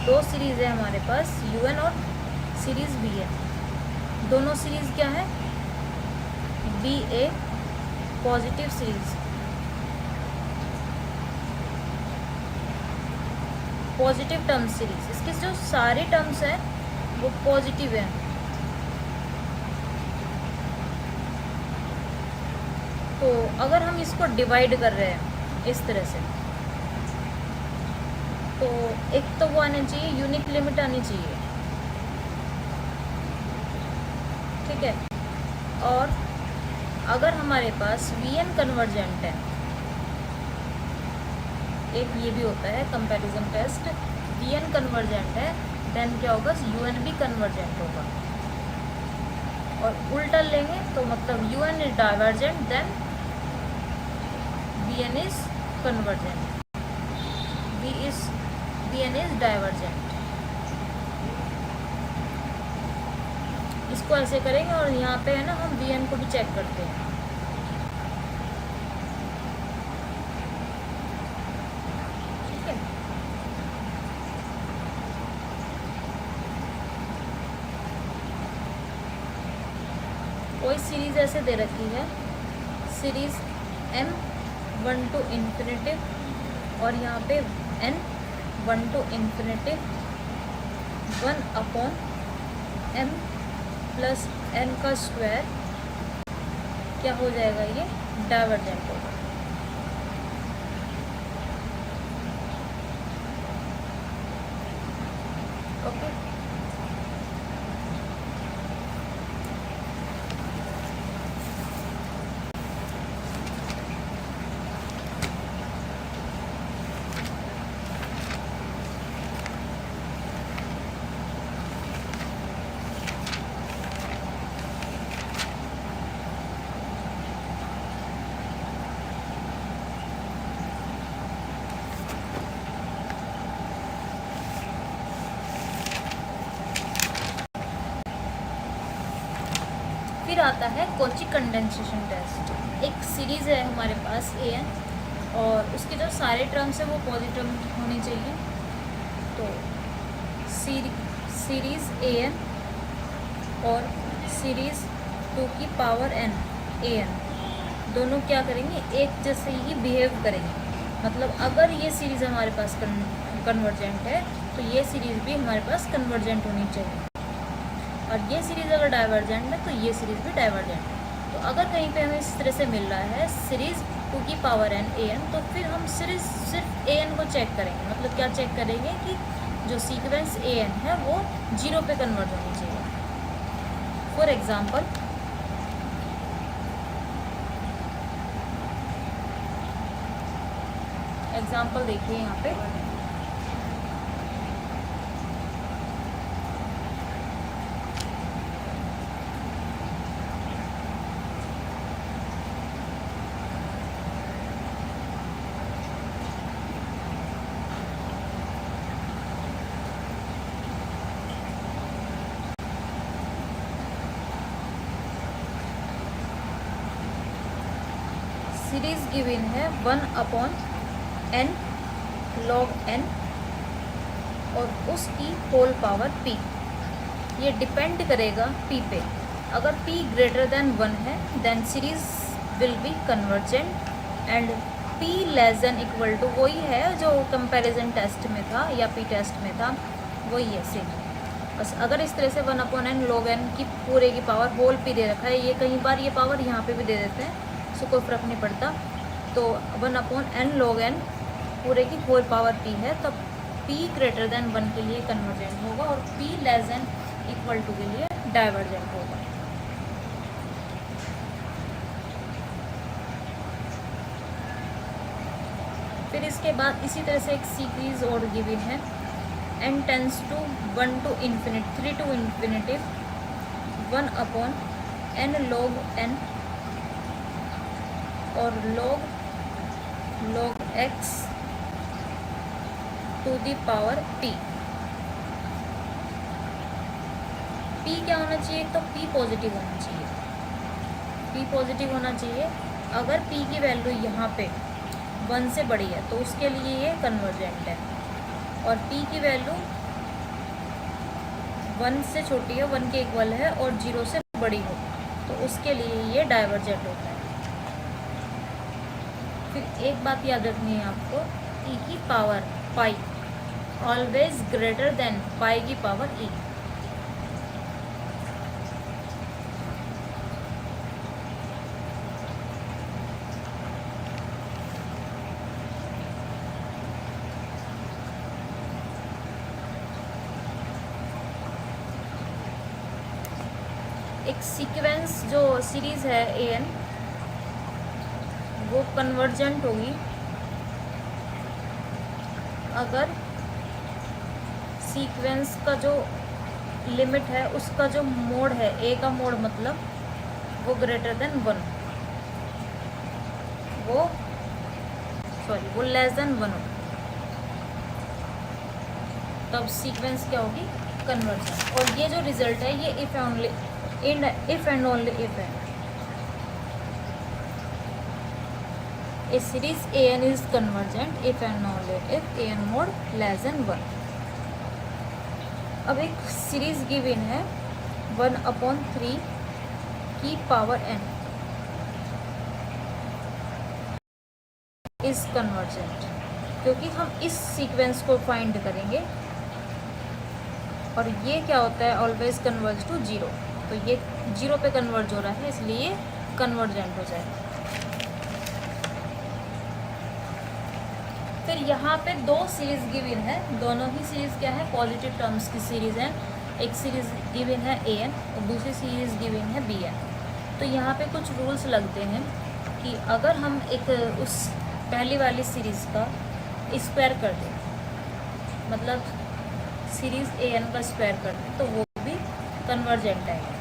S1: दो सीरीज़ है हमारे पास, UN और सीरीज़ BN, दोनों सीरीज़ क्या है, BA positive series, positive term series, इसके जो सारे टर्म्स हैं वो पॉजिटिव हैं। तो अगर हम इसको डिवाइड कर रहे हैं इस तरह से, तो एक तो वो आना चाहिए, यूनिक लिमिट आनी चाहिए, ठीक है। और अगर हमारे पास वीएन कन्वर्जेंट है, एक ये भी होता है कंपैरिजन टेस्ट, वीएन कन्वर्जेंट है, देन क्या होगा, यूएन भी कन्वर्जेंट होगा। और उल्टा लेंगे तो मतलब U N is divergent, then V N is convergent, V N is divergent. इसको ऐसे करेंगे और यहाँ पे है ना हम वीएन को भी चेक करते हैं, ठीक है। कोई सीरीज ऐसे दे रखी है, सीरीज m 1 to इन्फिनिटिव, और यहाँ पे n 1 to infinitive 1 upon m plus n का स्क्वायर, क्या हो जाएगा, ये डाइवर्जेंट होगा। ओके, फिर आता है कोची कंडेंसेशन टेस्ट। एक सीरीज़ है हमारे पास ए एन, और उसके जो सारे टर्म्स हैं वो पॉजिटिव होनी चाहिए। तो सीरीज़ ए एन और सीरीज़ 2 की पावर n ए एन दोनों क्या करेंगे, एक जैसे ही बिहेव करेंगे। मतलब अगर ये सीरीज़ हमारे पास कन्वर्जेंट है तो ये सीरीज़ भी हमारे पास कन्वर्जेंट होनी चाहिए, और ये सीरीज़ अगर डाइवर्जेंट है तो ये सीरीज़ भी डाइवर्जेंट है। तो अगर कहीं पे हमें इस तरह से मिल रहा है सीरीज़ 2 की पावर n ए एन, तो फिर हम सीरीज़ सिर्फ ए एन को चेक करेंगे। मतलब क्या चेक करेंगे कि जो सीक्वेंस ए एन है वो 0 पे कन्वर्ट होनी चाहिए। फॉर एग्जाम्पल देखिए यहाँ पे, सीरीज गिवन है 1 अपॉन n log n और उसकी होल पावर p। ये डिपेंड करेगा p पे। अगर p ग्रेटर देन 1 है then series will be convergent, and p less than equal to वही है जो कंपैरिजन टेस्ट में था या p टेस्ट में था, वही है सेम। बस अगर इस तरह से 1 अपॉन n log n की पूरे की पावर होल p दे रखा है, ये कई बार ये पावर यहाँ पे भी दे देते हैं, सो कोई फ़र्क नहीं पड़ता। तो 1 अपॉन n log n पूरे की होल पावर p है, तब p ग्रेटर देन 1 के लिए कन्वर्जेंट होगा और p less than equal to के लिए डाइवर्जेंट होगा। फिर इसके बाद इसी तरह से एक सीरीज और गिवन है, n tends to 1 to infinity 3 to infinitive 1 upon n log n और log x to the power p। p क्या होना चाहिए, तो p पॉजिटिव होना चाहिए, p पॉजिटिव होना चाहिए। अगर p की वैल्यू यहाँ पे 1 से बड़ी है तो उसके लिए ये कन्वर्जेंट है, और p की वैल्यू 1 से छोटी है, 1 के इक्वल है और 0 से बड़ी हो तो उसके लिए ये डाइवर्जेंट होता है। फिर एक बात याद रखनी है आपको, e की power pi always greater than pi की पावर e। एक सीक्वेंस जो सीरीज़ है ए एन वो कन्वर्जेंट होगी अगर सीक्वेंस का जो लिमिट है उसका जो मोड है, ए का मोड मतलब वो ग्रेटर देन 1, वो लेस देन 1 हो, तब सीक्वेंस क्या होगी, कन्वर्जेंट। और ये जो रिजल्ट है ये इफ एंड ओनली इफ है। A series AN is convergent if and only if AN mod less than 1। अब एक सीरीज गिवन है 1/3 की पावर n इज कन्वर्जेंट, क्योंकि हम इस सीक्वेंस को फाइंड करेंगे और ये क्या होता है, ऑलवेज कन्वर्ज टू 0, तो ये 0 पे कन्वर्ज हो रहा है इसलिए कन्वर्जेंट हो जाएगा। फिर यहाँ पे दो सीरीज़ गिवन है, दोनों ही सीरीज़ क्या है, पॉजिटिव टर्म्स की सीरीज़ है। एक सीरीज़ गिवन है ए एन और दूसरी सीरीज़ गिवन है बी एन। तो यहाँ पे कुछ रूल्स लगते हैं कि अगर हम एक उस पहली वाली सीरीज़ का स्क्वायर कर दें, मतलब सीरीज़ ए एन का स्क्वायर कर दें, तो वो भी कन्वर्जेंट आएगा।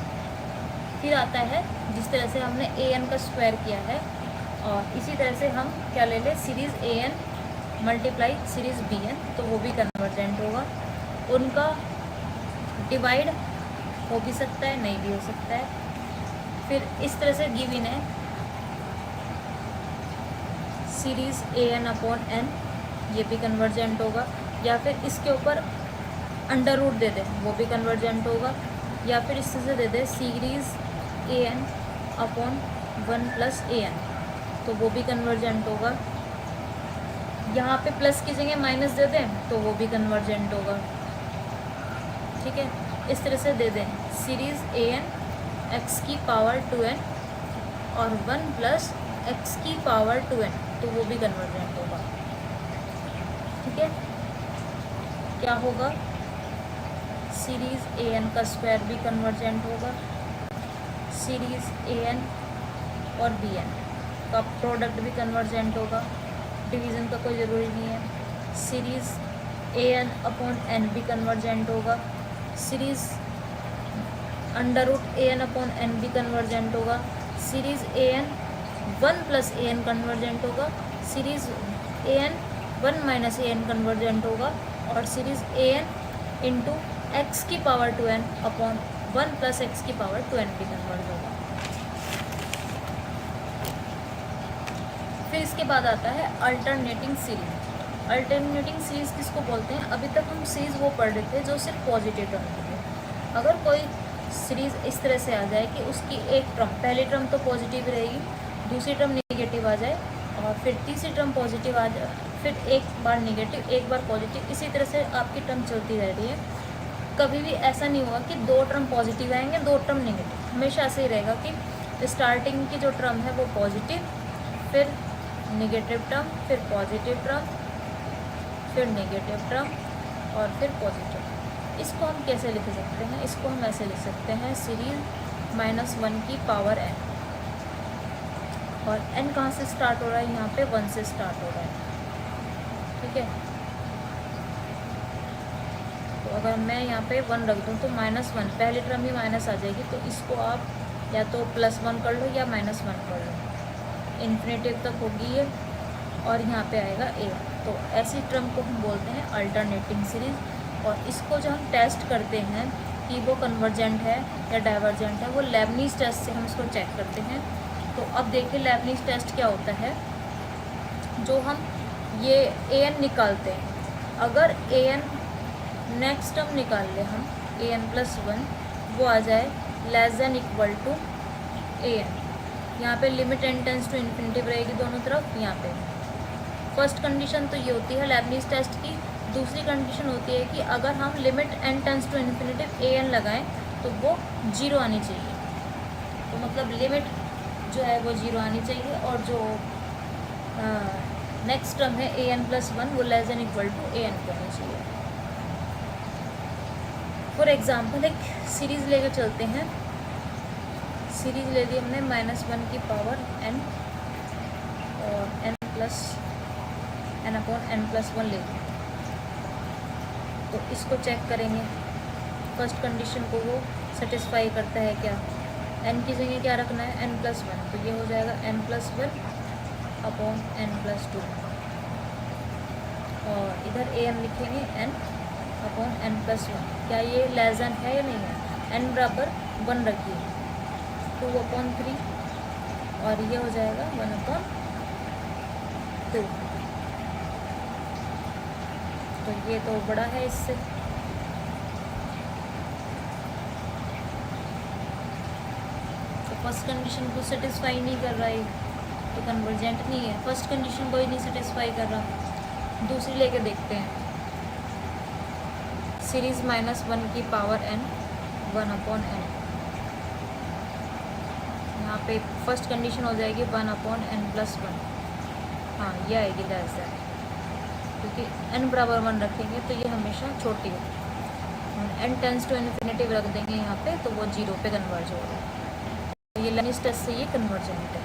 S1: फिर आता है जिस तरह से हमने ए एन का स्क्वायर किया है, और इसी तरह से हम क्या ले लें, सीरीज़ ए N multiply series B N, तो वो भी कन्वर्जेंट होगा। उनका डिवाइड हो भी सकता है, नहीं भी हो सकता है। फिर इस तरह से गिवन है series A N upon N, ये भी कन्वर्जेंट होगा। या फिर इसके ऊपर अंडर रूट दे दें, वो भी कन्वर्जेंट होगा। या फिर इस तरह से दे दें series A N upon 1 plus A N, तो वो भी कन्वर्जेंट होगा। यहाँ पे प्लस की जगह माइनस दे दें तो वो भी कन्वर्जेंट होगा। ठीक है, इस तरह से दे दें सीरीज़ ए एन एक्स की पावर 2n और 1 प्लस एक्स की पावर 2n, तो वो भी कन्वर्जेंट होगा। ठीक है, क्या होगा, सीरीज़ ए एन का स्क्वायर भी कन्वर्जेंट होगा, सीरीज़ ए एन और बी एन का प्रोडक्ट भी कन्वर्जेंट होगा, डिवीज़न का कोई ज़रूरी नहीं है। Series A N upon n भी कन्वर्जेंट होगा, series under root a N upon n भी कन्वर्जेंट होगा, सीरीज़ ए एन 1 प्लस ए एन कन्वर्जेंट होगा, series A n 1 minus a n convergent होगा, और सीरीज़ ए एन इंटू एक्स की power 2n upon 1 plus x की power 2n भी converge होगा। फिर इसके बाद आता है अल्टरनेटिंग सीरीज। अल्टरनेटिंग सीरीज़ किसको बोलते हैं, अभी तक हम सीरीज़ वो पढ़ रहे थे जो सिर्फ पॉजिटिव टर्म की है। अगर कोई सीरीज़ इस तरह से आ जाए कि उसकी एक टर्म, पहली टर्म तो पॉजिटिव रहेगी, दूसरी टर्म नेगेटिव आ जाए, और फिर तीसरी टर्म पॉजिटिव आ जाए, फिर एक बार नेगेटिव एक बार पॉजिटिव, इसी तरह से आपकी टर्म चलती रह रही है। कभी भी ऐसा नहीं होगा कि 2 टर्म पॉजिटिव आएंगे 2 टर्म नेगेटिव, हमेशा ऐसे ही रहेगा कि स्टार्टिंग की जो टर्म है वो पॉजिटिव, फिर नेगेटिव टर्म, फिर पॉजिटिव टर्म, फिर नेगेटिव टर्म और फिर पॉजिटिव। इसको हम कैसे लिख सकते हैं, इसको हम ऐसे लिख सकते हैं सीरीज़ -1 की पावर n, और n कहाँ से स्टार्ट हो रहा है, यहाँ पे 1 से स्टार्ट हो रहा है। ठीक है, तो अगर मैं यहाँ पे 1 रख दूँ तो -1, पहली टर्म ही माइनस आ जाएगी, तो इसको आप या तो +1 कर लो या -1 कर लो, इन्फिनेटिव तक होगी ये, और यहाँ पे आएगा a। तो ऐसी टर्म को हम बोलते हैं अल्टरनेटिंग सीरीज़। और इसको जो हम टेस्ट करते हैं कि वो कन्वर्जेंट है या डाइवर्जेंट है, वो लेबनीज़ टेस्ट से हम इसको चेक करते हैं। तो अब देखिए लेबनीज़ टेस्ट क्या होता है, जो हम ये an निकालते हैं, अगर an नेक्स्ट टर्म निकाल ले हम an+1, वो आ जाए less than equal to an, यहाँ पे limit n tends to infinitive रहेगी दोनों तरफ। यहाँ पे फर्स्ट कंडीशन तो ये होती है लेबनीज़ टेस्ट की। दूसरी कंडीशन होती है कि अगर हम limit n tends to infinitive an लगाएं तो वो 0 आनी चाहिए, तो मतलब लिमिट जो है वो 0 आनी चाहिए, और जो नेक्स्ट टर्म है an+1 वो less than equal to an को आनी चाहिए। फॉर एग्ज़ाम्पल एक सीरीज़ लेकर चलते हैं सीरीज ले ली हमने -1 की पावर n और n+n/n+1 ले ली। तो इसको चेक करेंगे, फर्स्ट कंडीशन को वो सेटिस्फाई करता है क्या। n की जगह क्या रखना है, n+1, तो ये हो जाएगा n+1/n+2 और इधर am लिखेंगे n/n+1। क्या ये लेस देन है या नहीं है, n बराबर 1 रखिए, 2/3 और ये हो जाएगा 1/2। तो ये तो बड़ा है इससे, तो फर्स्ट कंडीशन को सेटिस्फाई नहीं कर रहा है तो कन्वर्जेंट नहीं है। फर्स्ट कंडीशन को ही नहीं सेटिस्फाई कर रहा, दूसरी लेके देखते हैं। सीरीज -1 की पावर n 1/n, यहाँ पे फर्स्ट कंडीशन हो जाएगी 1/n+1। हाँ ये आएगी लेस देन, क्योंकि n बराबर 1 रखेंगे तो ये हमेशा छोटी है। n टेंस टू इन्फिनिटी रख देंगे यहाँ पे तो वो 0 पे कन्वर्ज होगा। तो ये लेबनिज़ टेस्ट से ये कन्वर्जेंट है।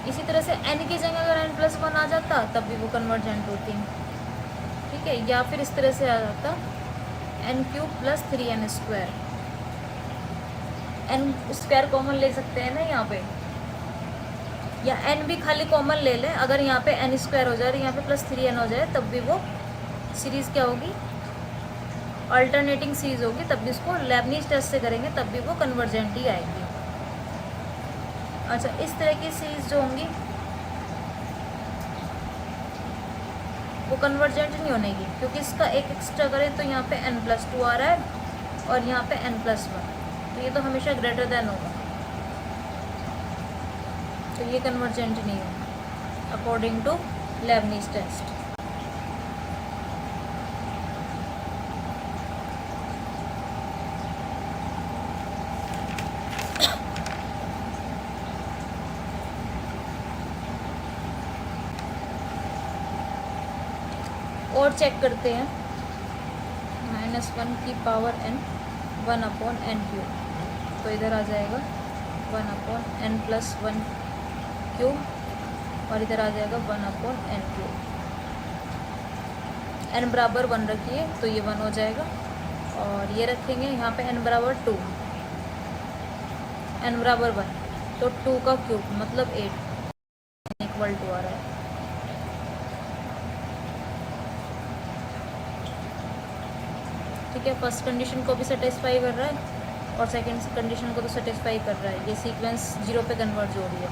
S1: इसी तरह से n की जगह अगर n+1 आ जाता तब भी वो कन्वर्जेंट होती है, ठीक है। या फिर इस तरह से आ जाता n³ + 3n², n² कॉमन ले सकते हैं ना यहाँ पे, या n भी खाली कॉमन ले लें। अगर यहाँ पे n² हो जाए और यहाँ पे +3n हो जाए तब भी वो सीरीज़ क्या होगी, अल्टरनेटिंग सीरीज होगी, तब भी इसको लेबनिज़ टेस्ट से करेंगे तब भी वो कन्वर्जेंट ही आएगी। अच्छा, इस तरह की सीरीज जो होंगी वो कन्वर्जेंट नहीं होने की, क्योंकि इसका एक एक्स्ट्रा करें तो यहाँ पे n+2 आ रहा है और यहाँ पे n+1, तो ये तो हमेशा ग्रेटर देन होगा, तो ये कन्वर्जेंट नहीं होगा अकॉर्डिंग टू लेबनिज़ टेस्ट। और चेक करते हैं, -1 की पावर n 1/n³, तो इधर आ जाएगा 1/n+1³ और इधर आ जाएगा 1/n³। n बराबर 1 रखिए तो ये 1 हो जाएगा, और ये रखेंगे यहाँ पे n बराबर 2, n बराबर 1 तो 2 का क्यूब मतलब 8 = 2 आ रहा है। ठीक है, फर्स्ट कंडीशन को भी सेटिस्फाई कर रहा है और सेकंड कंडीशन को तो सेटिस्फाई कर रहा है। ये सीक्वेंस 0 पे कन्वर्ज हो रही है।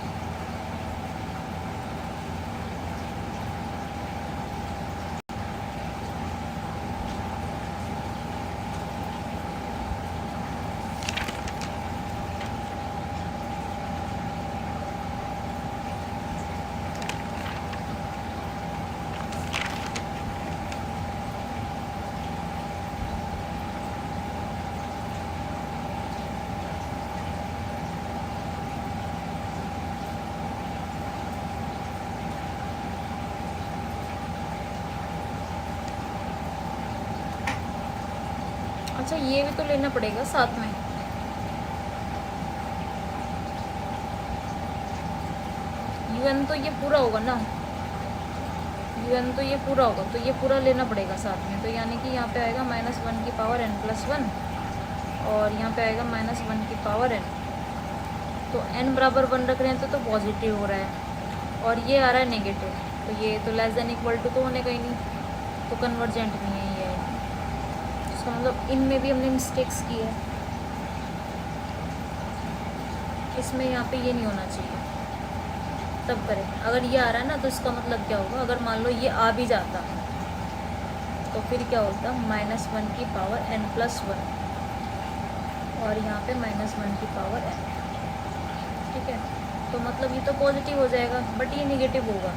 S1: अच्छा, ये भी तो लेना पड़ेगा साथ में। UN तो ये पूरा होगा ना, UN तो ये पूरा होगा, तो ये पूरा लेना पड़ेगा साथ में। तो यानी कि यहाँ पे आएगा -1 की पावर n+1 और यहाँ पे आएगा -1 की पावर n। तो n बराबर 1 रख रहे हैं तो पॉजिटिव हो रहा है और ये आ रहा है नेगेटिव, तो ये तो लेस देन इक्वल टू तो होने का ही नहीं, तो कन्वर्जेंट नहीं है ये। इसका मतलब इनमें भी हमने मिस्टेक्स की है, इसमें यहाँ पे ये नहीं होना चाहिए, तब करें। अगर ये आ रहा है ना तो इसका मतलब क्या होगा, अगर मान लो ये आ भी जाता तो फिर क्या होता, -1 की पावर n+1 और यहाँ पे -1 की पावर n। ठीक है, तो मतलब ये तो पॉजिटिव हो जाएगा बट ये नेगेटिव होगा,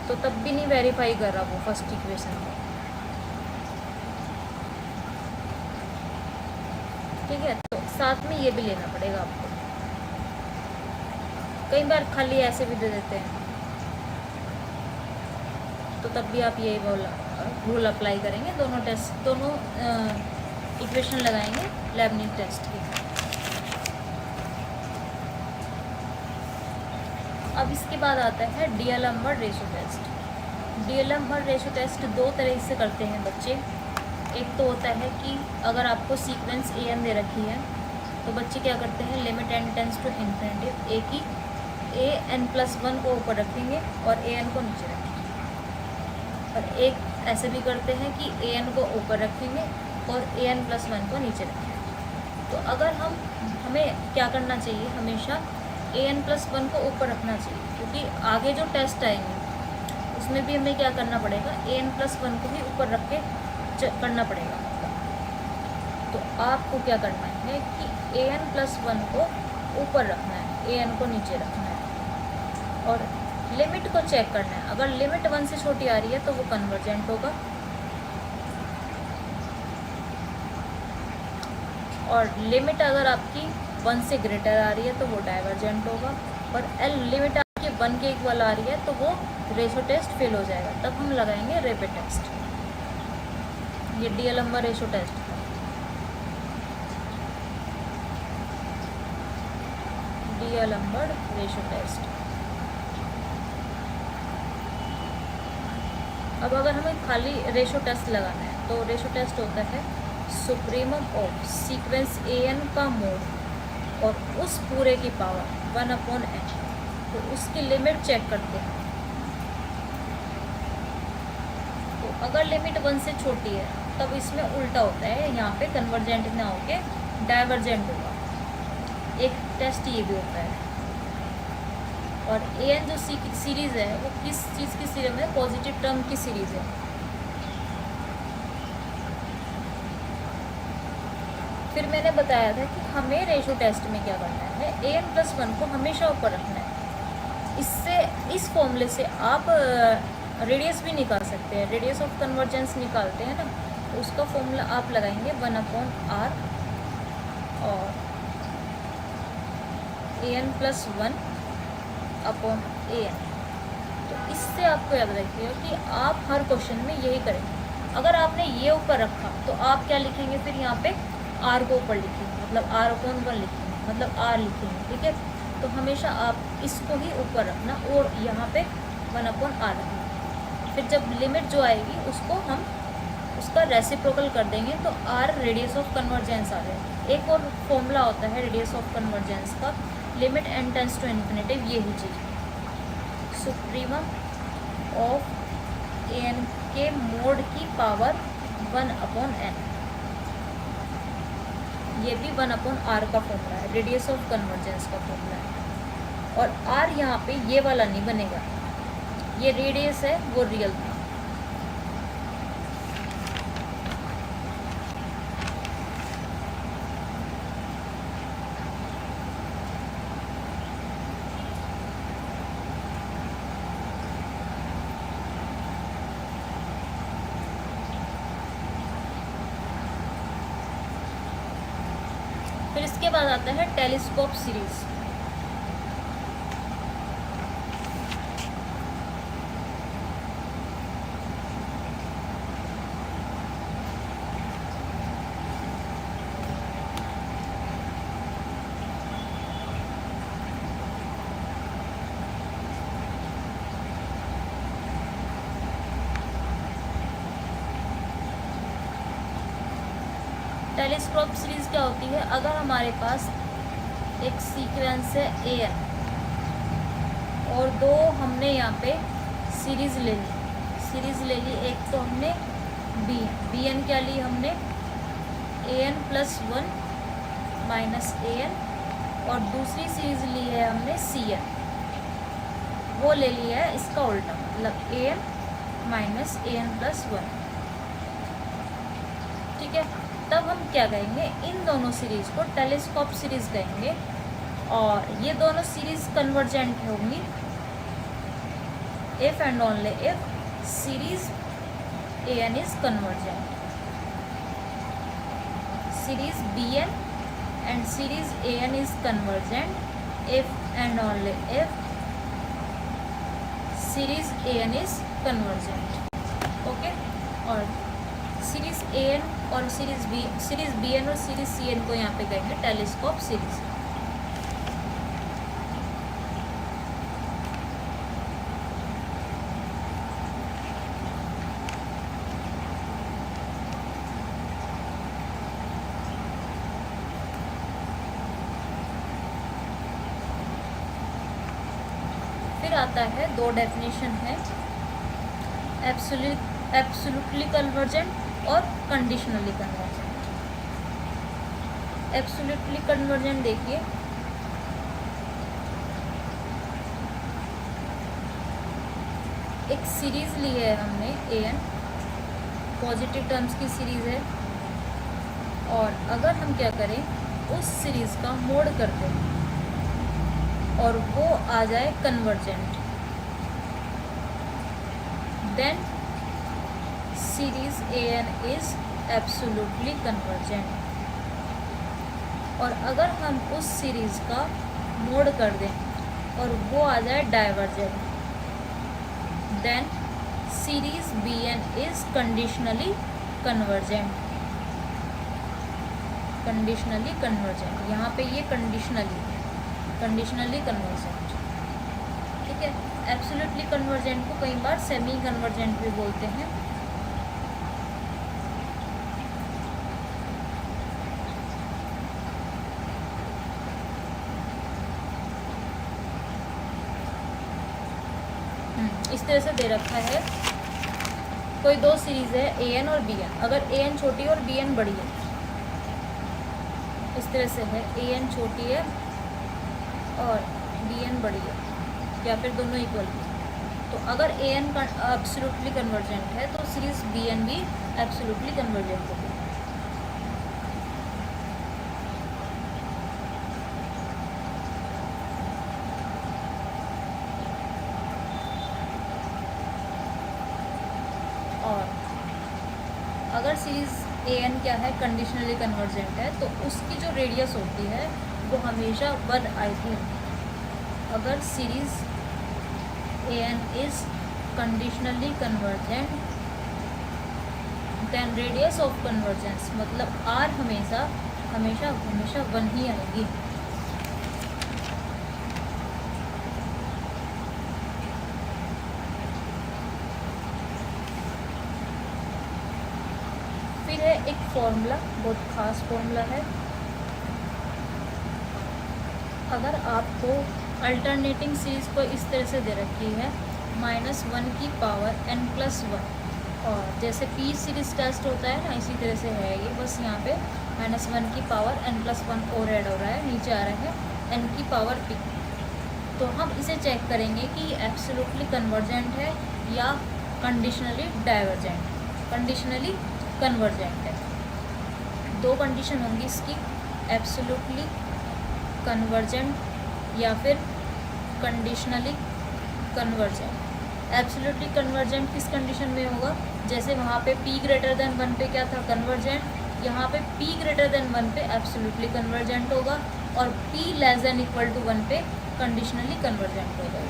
S1: तो तब भी नहीं वेरीफाई कर रहा वो फर्स्ट इक्वेशन को। ठीक है, तो साथ में ये भी लेना पड़ेगा आपको। कई बार खाली ऐसे भी दे देते हैं, तो तब भी आप यही बोला रूल अप्लाई करेंगे, दोनों इक्वेशन लगाएंगे लेबनिज़ टेस्ट की। अब इसके बाद आता है डीएलएमबर्ट रेशो टेस्ट। डीएलएमबर्ट रेशो टेस्ट दो तरह से करते हैं बच्चे। एक तो होता है कि अगर आपको सीक्वेंस ए एन दे रखी है तो बच्चे क्या करते हैं, limit N tends to infinitive a की ए एन प्लस वन को ऊपर रखेंगे और ए एन को नीचे रखेंगे। और एक ऐसे भी करते हैं कि ए एन को ऊपर रखेंगे और ए एन प्लस वन को नीचे रखेंगे। तो अगर हमें क्या करना चाहिए, हमेशा ए एन प्लस वन को ऊपर रखना चाहिए, क्योंकि आगे जो टेस्ट आएंगे उसमें भी हमें क्या करना पड़ेगा, ए एन प्लस वन को भी ऊपर रख के करना पड़ेगा। तो आपको क्या करना है कि ए एन प्लस वन को ऊपर रखना है, ए एन को नीचे रखना है और लिमिट को चेक करना है। अगर लिमिट वन से छोटी आ रही है तो वो कन्वर्जेंट होगा और लिमिट अगर आपकी वन से ग्रेटर आ रही है तो वो डाइवर्जेंट होगा और एल लिमिट आपकी वन के इक्वल आ रही है तो वो रेशो टेस्ट फेल हो जाएगा। तब हम लगाएंगे रैपिड टेस्ट। ये डीएलएमबर्ट रेशो टेस्ट है। डीएलएमबर्ट रेशो टेस्ट। अब अगर हमें खाली रेशो टेस्ट लगाना है तो रेशो टेस्ट होता है supremum of sequence A N का मोड और उस पूरे की पावर 1/n। तो उसकी लिमिट चेक करते हैं। तो अगर लिमिट वन से छोटी है तब इसमें उल्टा होता है, यहाँ पे कन्वर्जेंट ना होके डाइवर्जेंट होगा। एक टेस्ट ये भी होता है। और ए एन जो सीरीज़ है वो किस चीज़ की सीरीज है, पॉजिटिव टर्म की सीरीज़ है। फिर मैंने बताया था कि हमें रेशो टेस्ट में क्या करना है, ए एन प्लस वन को हमेशा ऊपर रखना है। इससे इस फॉर्मूले से आप रेडियस भी निकाल सकते हैं, रेडियस ऑफ कन्वर्जेंस निकालते हैं ना, तो उसका फॉर्मूला आप लगाएंगे 1/r और ए N plus one upon A N. तो इससे आपको याद रखिएगा कि आप हर क्वेश्चन में यही करेंगे। अगर आपने ये ऊपर रखा तो आप क्या लिखेंगे, फिर यहाँ पे आर को ऊपर लिखेंगे, मतलब आर अपॉन वन लिखेंगे, मतलब आर लिखेंगे, ठीक है। तो हमेशा आप इसको ही ऊपर रखना और यहाँ पे 1/r रखना। फिर जब लिमिट जो आएगी उसको हम उसका रेसिप्रोकल कर देंगे तो आर रेडियस ऑफ कन्वर्जेंस आ जाएगा। एक और फॉर्मूला होता है रेडियस ऑफ कन्वर्जेंस का, limit N tends to infinitive, यही चीज़ सुप्रीमम ऑफ एन के मोड की पावर 1/n। ये भी 1/r का फॉर्मूला है, रेडियस ऑफ कन्वर्जेंस का फॉर्मूला है। और r यहाँ पे ये वाला नहीं बनेगा, ये रेडियस है वो रियल था। फिर इसके बाद आता है टेलीस्कोप सीरीज। टेलीस्कोप सीरीज़ क्या होती है, अगर हमारे पास एक सीक्वेंस है ए एन और दो हमने यहाँ पे सीरीज़ ले ली, एक तो हमने बी एन क्या ली हमने, ए N plus one minus a N, और दूसरी सीरीज़ ली है हमने सी एन, वो ले लिया है इसका उल्टा, मतलब ए N minus a N plus one, ठीक है। तब हम क्या कहेंगे, इन दोनों सीरीज़ को टेलीस्कोप सीरीज़ कहेंगे और ये दोनों सीरीज़ कन्वर्जेंट होंगी if and only if series A N is convergent. Series B N and series A N is convergent if and only if series A N is convergent. Okay, और series A N और series B N और series C N को यहाँ पे कहेंगे telescope series. फिर आता है दो डेफिनेशन है, एब्सोल्युटली कन्वर्जेंट और कंडीशनली कन्वर्जेंट। एब्सोल्युटली कन्वर्जेंट देखिए, एक सीरीज ली है हमने ए एन, पॉजिटिव टर्म्स की सीरीज है, और अगर हम क्या करें उस सीरीज का मोड कर दें और वो आ जाए convergent, then series A N is absolutely convergent. और अगर हम उस सीरीज का मोड कर दें और वो आ जाए divergent, then series B N is conditionally convergent. Conditionally convergent, यहाँ पे ये कंडीशनली कन्वर्जेंट, ठीक है। एब्सोल्युटली कन्वर्जेंट को कई बार सेमी कन्वर्जेंट भी बोलते हैं। इस तरह से दे रखा है, कोई दो सीरीज है ए एन और बी एन, अगर ए एन छोटी और बी एन बड़ी है, इस तरह से है ए एन छोटी है और बी एन बड़ी है, या फिर दोनों इक्वल है, तो अगर ए एन एब्सोल्युटली कन्वर्जेंट है तो सीरीज बी एन भी एब्सोल्युटली कन्वर्जेंट होगी। और अगर सीरीज ए एन क्या है कंडीशनली कन्वर्जेंट है तो उसकी जो रेडियस होती है वो हमेशा 1 आएगी। अगर series A N is conditionally convergent, then radius of convergence मतलब आर हमेशा 1 ही आएगी। फिर है एक फॉर्मूला, बहुत खास फॉर्मूला है। अगर आपको अल्टरनेटिंग सीरीज को इस तरह से दे रखी है -1 की पावर n+1, और जैसे पी सीरीज टेस्ट होता है ना, इसी तरह से है ये, बस यहाँ पे -1 की पावर n+1 और ऐड हो रहा है, नीचे आ रहा है n की पावर p। तो हम इसे चेक करेंगे कि ये एब्सोल्युटली कन्वर्जेंट है या कंडीशनली डाइवर्जेंट, कंडीशनली कन्वर्जेंट है। दो कंडीशन होंगी इसकी, एब्सोल्युटली कन्वर्जेंट या फिर कंडीशनली कन्वर्जेंट। एब्सोल्युटली कन्वर्जेंट किस कंडीशन में होगा, जैसे वहाँ पे p ग्रेटर देन 1 पे क्या था कन्वर्जेंट, यहाँ पे p ग्रेटर देन 1 पे एब्सोल्युटली कन्वर्जेंट होगा, और p less than equal to 1 पे कंडीशनली कन्वर्जेंट होगा।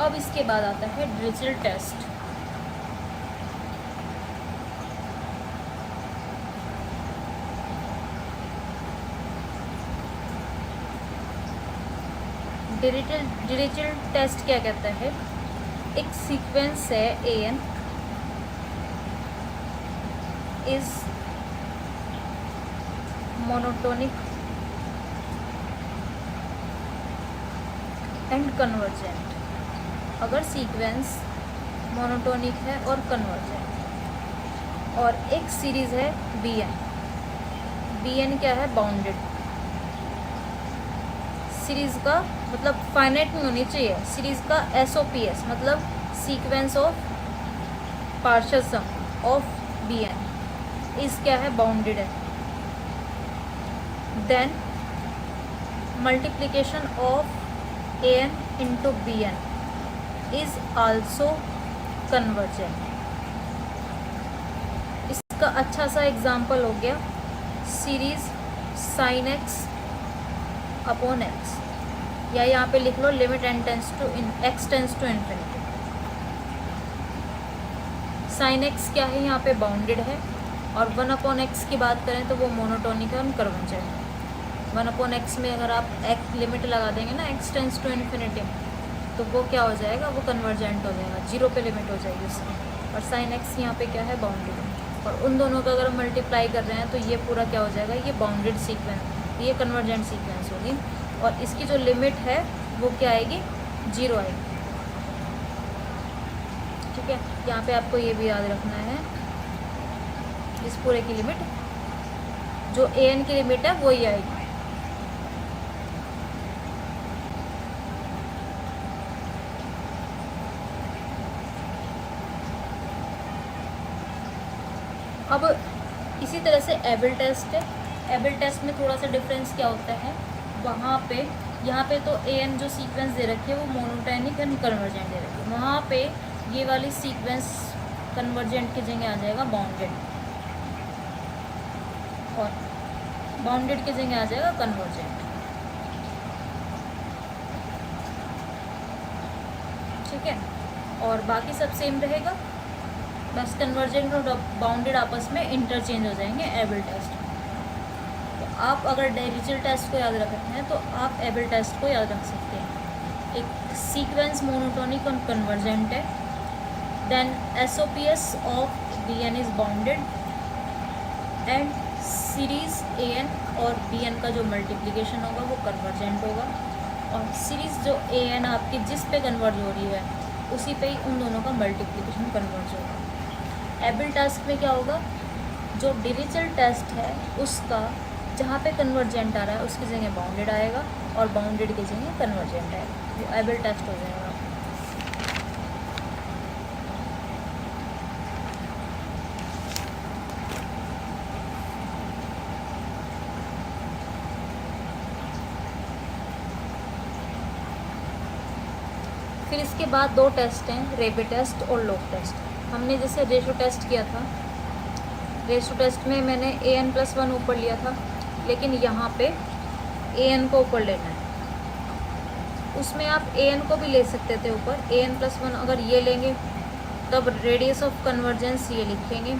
S1: अब इसके बाद आता है ड्रिचल टेस्ट। डिरिचल टेस्ट क्या कहता है, एक सीक्वेंस है a N is monotonic and convergent. अगर सीक्वेंस मोनोटोनिक है और कन्वर्जेंट, और एक सीरीज है बी एन क्या है बाउंडेड, सीरीज का मतलब फाइनाइट में होनी चाहिए, सीरीज का SOPS मतलब sequence of partial sum of b n इस क्या है बाउंडेड है। Then multiplication of A n into b N is also convergent. इसका अच्छा सा एग्जाम्पल हो गया series sine x upon x, या यहाँ पे लिख लो limit N tends to x tends to infinity. Sine x क्या है, यहाँ पे बाउंडेड है, और 1 अपॉन एक्स की बात करें तो वो मोनोटोनिक है और कन्वर्जेंट है। 1 अपॉन एक्स में अगर आप एक लिमिट लगा देंगे ना एक्स टेंस टू इन्फिनिटी, तो वो क्या हो जाएगा, वो कन्वर्जेंट हो जाएगा, 0 पे लिमिट हो जाएगी उसकी। और साइन एक्स यहाँ पे क्या है, बाउंडेड है, और उन दोनों का अगर मल्टीप्लाई कर रहे हैं तो ये पूरा क्या हो जाएगा, ये बाउंडेड सीक्वेंस, ये कन्वर्जेंट सीक्वेंस होगी। और इसकी जो लिमिट है वो क्या आएगी, 0 आएगी। ठीक है, यहाँ पे आपको ये भी याद रखना है, इस पूरे की लिमिट जो ए एन की लिमिट है वो ही आएगी। अब इसी तरह से एबल टेस्ट है। एबल टेस्ट में थोड़ा सा डिफरेंस क्या होता है, वहाँ पे यहाँ पे तो ए एन जो सीक्वेंस दे रखी है वो मोनोटोनिक एंड कन्वर्जेंट दे रखी है, वहाँ पे ये वाली सीक्वेंस कन्वर्जेंट की जगह आ जाएगा बाउंडेड, और बाउंडेड की जगह आ जाएगा कन्वर्जेंट। ठीक है, और बाकी सब सेम रहेगा, बस कन्वर्जेंट और बाउंडेड आपस में इंटरचेंज हो जाएंगे एबल टेस्ट में। तो आप अगर डिरिचलेट टेस्ट को याद रखते हैं तो आप एबल टेस्ट को याद रख सकते हैं। एक सीक्वेंस मोनोटोनिक और कन्वर्जेंट है, then SOPs of BN is bounded, and series AN और BN का जो मल्टीप्लिकेशन होगा वो कन्वर्जेंट होगा, और सीरीज जो AN आपकी जिस पे कन्वर्ज हो रही है उसी पे ही उन दोनों का मल्टीप्लिकेशन कन्वर्ज होगा। एबल टेस्ट में क्या होगा, जो डिरिचलेट टेस्ट है उसका जहाँ पे कन्वर्जेंट आ रहा है उसकी जगह बाउंडेड आएगा, और बाउंडेड की जगह कन्वर्जेंट आएगा, जो एबल टेस्ट हो जाएगा। फिर इसके बाद 2 टेस्ट हैं, रेबे टेस्ट और लॉग टेस्ट। हमने जैसे रेशो टेस्ट किया था, रेशो टेस्ट में मैंने an+1 ऊपर लिया था, लेकिन यहाँ पे an को ऊपर लेना है। उसमें आप an को भी ले सकते थे ऊपर, an+1 अगर ये लेंगे तब रेडियस ऑफ कन्वर्जेंस ये लिखेंगे,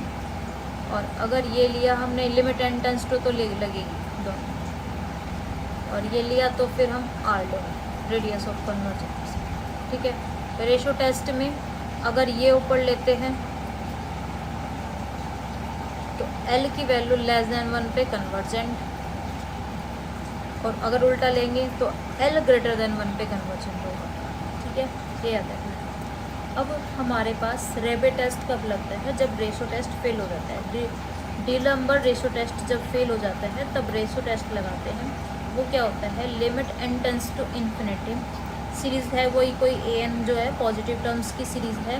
S1: और अगर ये लिया हमने लिमिट एन टेंस टू तो लगेगी दोनों, और ये लिया तो फिर हम r लेंगे रेडियस ऑफ कन्वर्जेंस। ठीक है, रेशो टेस्ट में अगर ये ऊपर लेते हैं तो L की वैल्यू <1 पे कन्वर्जेंट, और अगर उल्टा लेंगे तो L <1 पे कन्वर्जेंट होगा। ठीक है, ये याद रखना। अब हमारे पास रेबे टेस्ट कब लगता है, जब रेशो टेस्ट फेल हो जाता है। डी नंबर रेशो टेस्ट जब फेल हो जाता है तब रेशो टेस्ट लगाते हैं। वो क्या होता है, limit n tends to infinity, series है वही कोई an जो है पॉजिटिव टर्म्स की सीरीज़ है,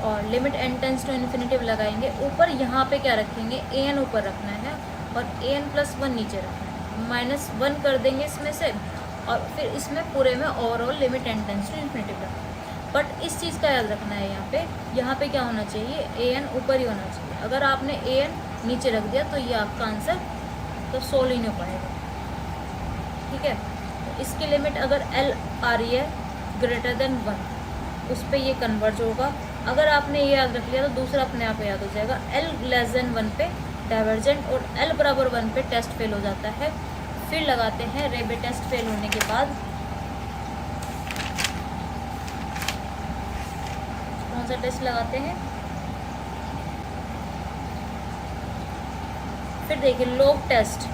S1: और limit n tends to infinitive लगाएंगे। ऊपर यहाँ पे क्या रखेंगे, an ऊपर रखना है और an+1 नीचे रखना है, -1 कर देंगे इसमें से, और फिर इसमें पूरे में overall limit n tends to infinitive रखना है। बट इस चीज़ का याद रखना है, यहाँ पे क्या होना चाहिए, an ऊपर ही होना चाहिए। अगर आपने an नीचे रख दिया तो ये आपका आंसर तो सोल्व ही नहीं हो पाएगा। ठीक है, तो इसकी लिमिट अगर L आ रही है >1, उस पर ये कन्वर्ज होगा। अगर आपने ये याद रख लिया तो दूसरा अपने आप याद हो जाएगा। L<1 पे डाइवर्जेंट और L=1 पे टेस्ट फेल हो जाता है। फिर लगाते हैं रेबे टेस्ट फेल होने के बाद कौन सा टेस्ट लगाते हैं, फिर देखिए लॉग टेस्ट।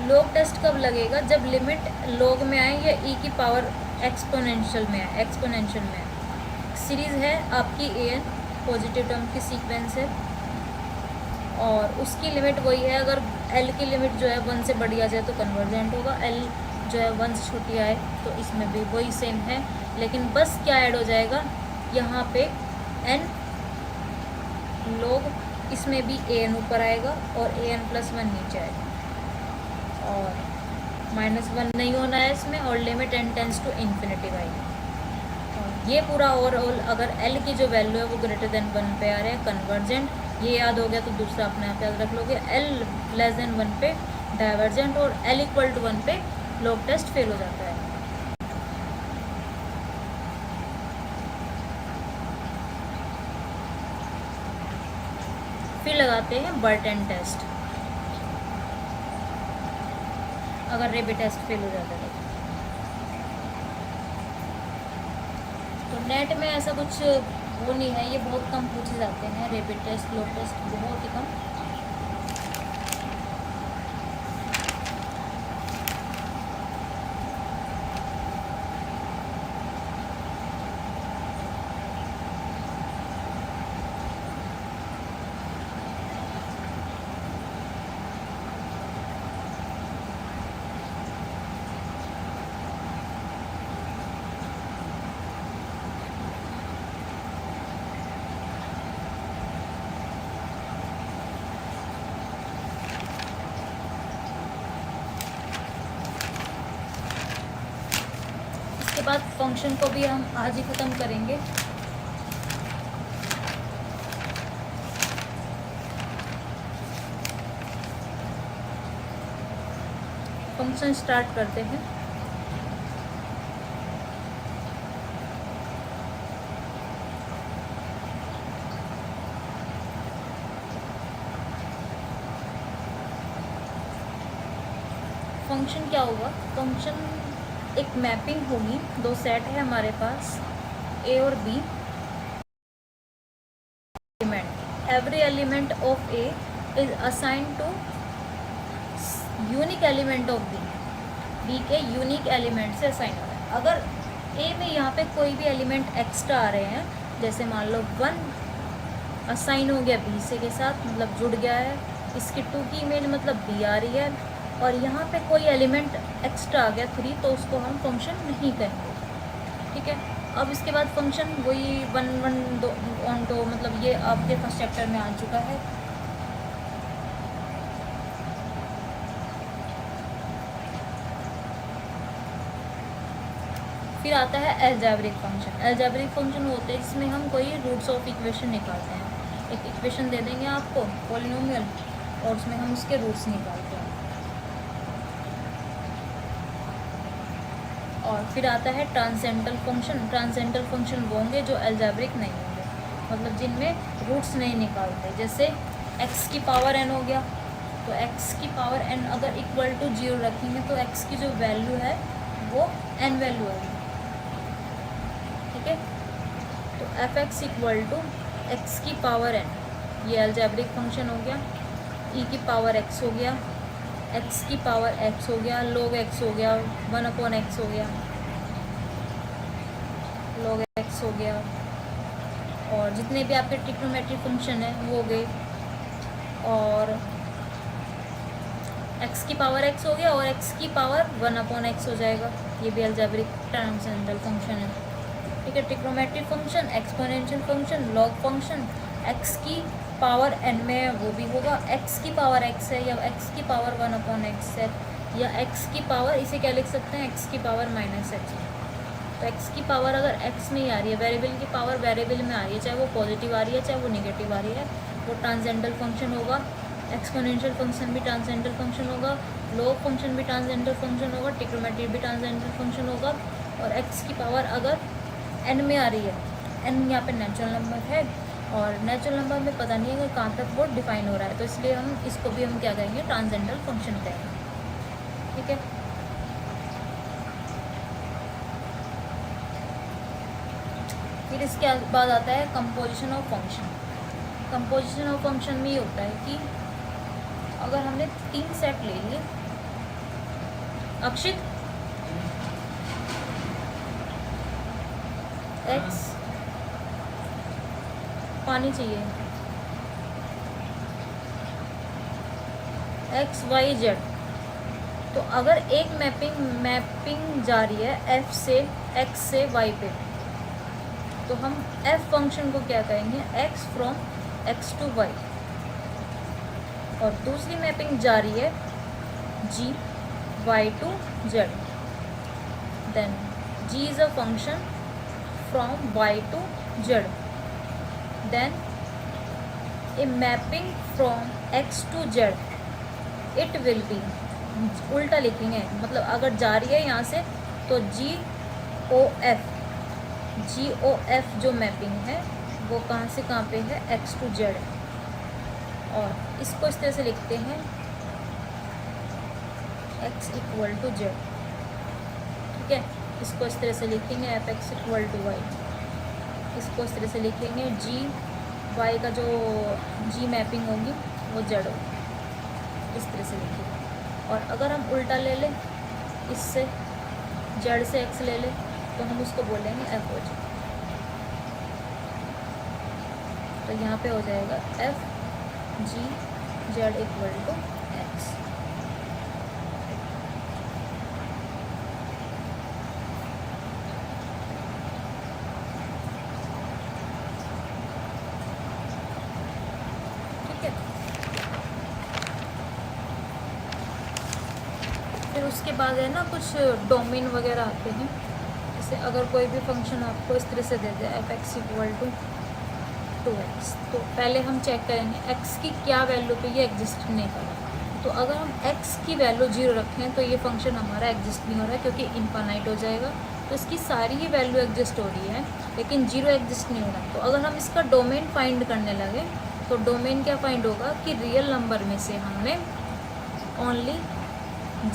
S1: लॉग टेस्ट कब लगेगा, जब लिमिट लॉग में आए या e की पावर एक्सपोनेंशियल में आए, सीरीज़ है आपकी an पॉजिटिव टर्म की सीक्वेंस है, और उसकी लिमिट वही है। अगर L की लिमिट जो है 1 से बड़ी आ जाए तो कन्वर्जेंट होगा, L जो है 1 से छोटी आए तो इसमें भी वही सेम है, लेकिन बस क्या ऐड हो जाएगा यहाँ पे n log, इसमें भी an ऊपर आएगा और an+1 नीचे आएगा। और -1 नहीं होना है इसमें, और limit n tends to infinity आएगी। और ये पूरा ओवरऑल अगर l की जो वैल्यू है वो ग्रेटर देन 1 पे आ रहा है कन्वर्जेंट, ये याद हो गया तो दूसरा अपने आप याद रख लोगे। l लेस देन 1 पे डाइवर्जेंट, और l इक्वल टू 1 पे लॉग टेस्ट फेल हो जाता है। फिर लगाते हैं बर्टन टेस्ट, अगर रेबी टेस्ट फेल हो जाता है तो नेट में ऐसा कुछ वो नहीं है, ये बहुत कम पूछे जाते हैं रेबी टेस्ट, लॉग टेस्ट बहुत ही कम। इसके बाद फंक्शन को भी हम आज ही ख़त्म करेंगे। फंक्शन स्टार्ट करते हैं। फंक्शन क्या होगा? फंक्शन एक मैपिंग होगी, दो सेट है हमारे पास ए और B. Every element of A is assigned to unique element of B, B के यूनिक एलिमेंट से असाइन हो रहा है। अगर ए में यहाँ पे कोई भी एलिमेंट एक्स्ट्रा आ रहे हैं, जैसे मान लो 1 असाइन हो गया बी से के साथ, मतलब जुड़ गया है, इसकी 2 की इमेज मतलब बी आ रही है, और यहाँ पे कोई एलिमेंट एक्स्ट्रा आ गया 3, तो उसको हम फंक्शन नहीं कहेंगे। ठीक है, अब इसके बाद फंक्शन वही 1 1 2 1 2, मतलब ये आपके फर्स्ट चैप्टर में आ चुका है। फिर आता है अलजेब्रिक फंक्शन। अलजेब्रिक फंक्शन होते हैं जिसमें हम कोई रूट्स ऑफ इक्वेशन निकालते हैं। एक इक्वेशन दे देंगे आपको पॉलिनोमियल, और उसमें हम उसके रूट्स निकालते हैं। और फिर आता है ट्रांसेंडल फंक्शन। ट्रांसेंडल फंक्शन वो होंगे जो अलजेब्रिक नहीं होंगे, मतलब जिनमें रूट्स नहीं निकालते। जैसे x की पावर n हो गया, तो x की पावर n अगर इक्वल टू 0 रखेंगे तो x की जो वैल्यू है वो n वैल्यू होगी। ठीक है, तो F x equal to X की पावर n, ये अलजेब्रिक फंक्शन हो गया। e की पावर x हो गया, x की पावर x हो गया, log x हो गया, 1/x हो गया, log x हो गया, और जितने भी आपके ट्रिग्नोमेट्रिक फंक्शन है वो हो गए, और x की पावर x हो गया, और x की पावर 1/x हो जाएगा। ये भी अलजेब्रिक ट्रांसेंडल फंक्शन है। ठीक है, trigonometric function, exponential function, log function, x की पावर n में वो भी होगा, x की पावर x है, या x की पावर 1/x है, या x की पावर, इसे क्या लिख सकते हैं, x की पावर -x। तो x की पावर अगर x में ही आ रही है, वेरिएबल की पावर वेरिएबल में आ रही है, चाहे वो पॉजिटिव आ रही है चाहे वो निगेटिव आ रही है, वो ट्रांसेंडल फंक्शन होगा। एक्सपोनेंशियल फंक्शन भी ट्रांसेंडल फंक्शन होगा, लॉग फंक्शन भी ट्रांसेंडल फंक्शन होगा, ट्रिग्नोमेट्रिक भी ट्रांसेंडल फंक्शन होगा। और x की पावर अगर n में आ रही है, n यहाँ पे नेचुरल नंबर है, और नेचुरल नंबर में पता नहीं है कि कहाँ तक वो डिफाइन हो रहा है, तो इसलिए हम इसको भी हम क्या कहेंगे, ट्रांसेंडल फंक्शन कहेंगे। ठीक है, फिर इसके बाद आता है composition of function. Composition of function में ये होता है कि अगर हमने 3 सेट ले लिए, अक्षित x पानी चाहिए, x y z, तो अगर एक मैपिंग जा रही है f से x से y पे, तो हम f फंक्शन को क्या कहेंगे, x from x to y। और दूसरी मैपिंग जा रही है g y to z, then g is a function from y to z, then a mapping from x to z, it will be, उल्टा लिखेंगे, मतलब अगर जा रही है यहाँ से तो जी ओ एफ जो मैपिंग है वो कहाँ से कहाँ पे है, x to z, और इसको इस तरह से लिखते हैं x इक्वल टू z, ठीक है। इसको इस तरह से लिखेंगे F x equal to Y, इसको इस तरह से लिखेंगे जी वाई का जो जी मैपिंग होगी वो z होगी, इस तरह से लिखेंगे। और अगर हम उल्टा ले लें, इससे z से x ले लें तो हम उसको बोलेंगे एफ हो जाए, तो यहाँ पे हो जाएगा F G Z equal to X. ठीक है, फिर उसके बाद है ना कुछ डोमेन वगैरह आते हैं, जैसे अगर कोई भी फंक्शन आपको इस तरह से दे दे f x equal to 2x, तो पहले हम चेक करेंगे x की क्या वैल्यू पे ये एग्जिस्ट नहीं कर रहा। तो अगर हम x की वैल्यू 0 रखें तो ये फंक्शन हमारा एग्जिस्ट नहीं हो रहा है, क्योंकि इनफाइनाइट हो जाएगा। तो इसकी सारी ही वैल्यू एग्जिस्ट हो रही है लेकिन 0 एग्जिस्ट नहीं हो रहा। तो अगर हम इसका डोमेन फाइंड करने लगे तो डोमेन क्या फाइंड होगा कि रियल नंबर में से हमने ओनली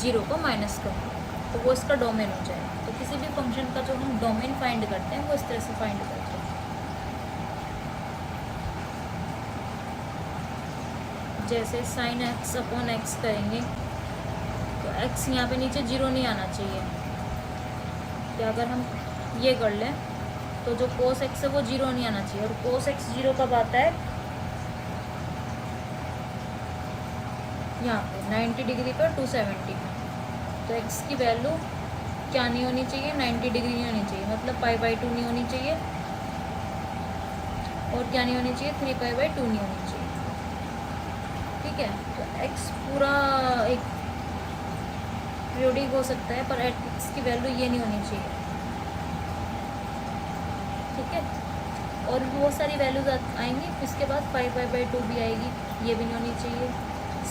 S1: 0 को माइनस करना, तो वो इसका डोमेन हो जाएगा। तो किसी भी फंक्शन का जो हम डोमेन फाइंड करते हैं वो इस तरह से फाइंड करते हैं। जैसे साइन एक्स अपॉन एक्स करेंगे तो एक्स यहाँ पे नीचे 0 नहीं आना चाहिए, कि अगर हम ये कर लें तो जो कोस एक्स है वो 0 नहीं आना चाहिए। और कोस एक्स 0 कब आता है, यहाँ पे 90 डिग्री पर 270 में। तो एक्स की वैल्यू क्या नहीं होनी चाहिए, 90 डिग्री नहीं होनी चाहिए, मतलब π/2 नहीं होनी चाहिए, और क्या नहीं होनी चाहिए, 3π/2 नहीं होनी चाहिए। ठीक है, तो x पूरा एक पीरियोडिक हो सकता है पर x की वैल्यू ये नहीं होनी चाहिए। ठीक है, और भी बहुत सारी वैल्यूज आएंगी। इसके बाद 5π/2 भी आएगी, ये भी नहीं होनी चाहिए।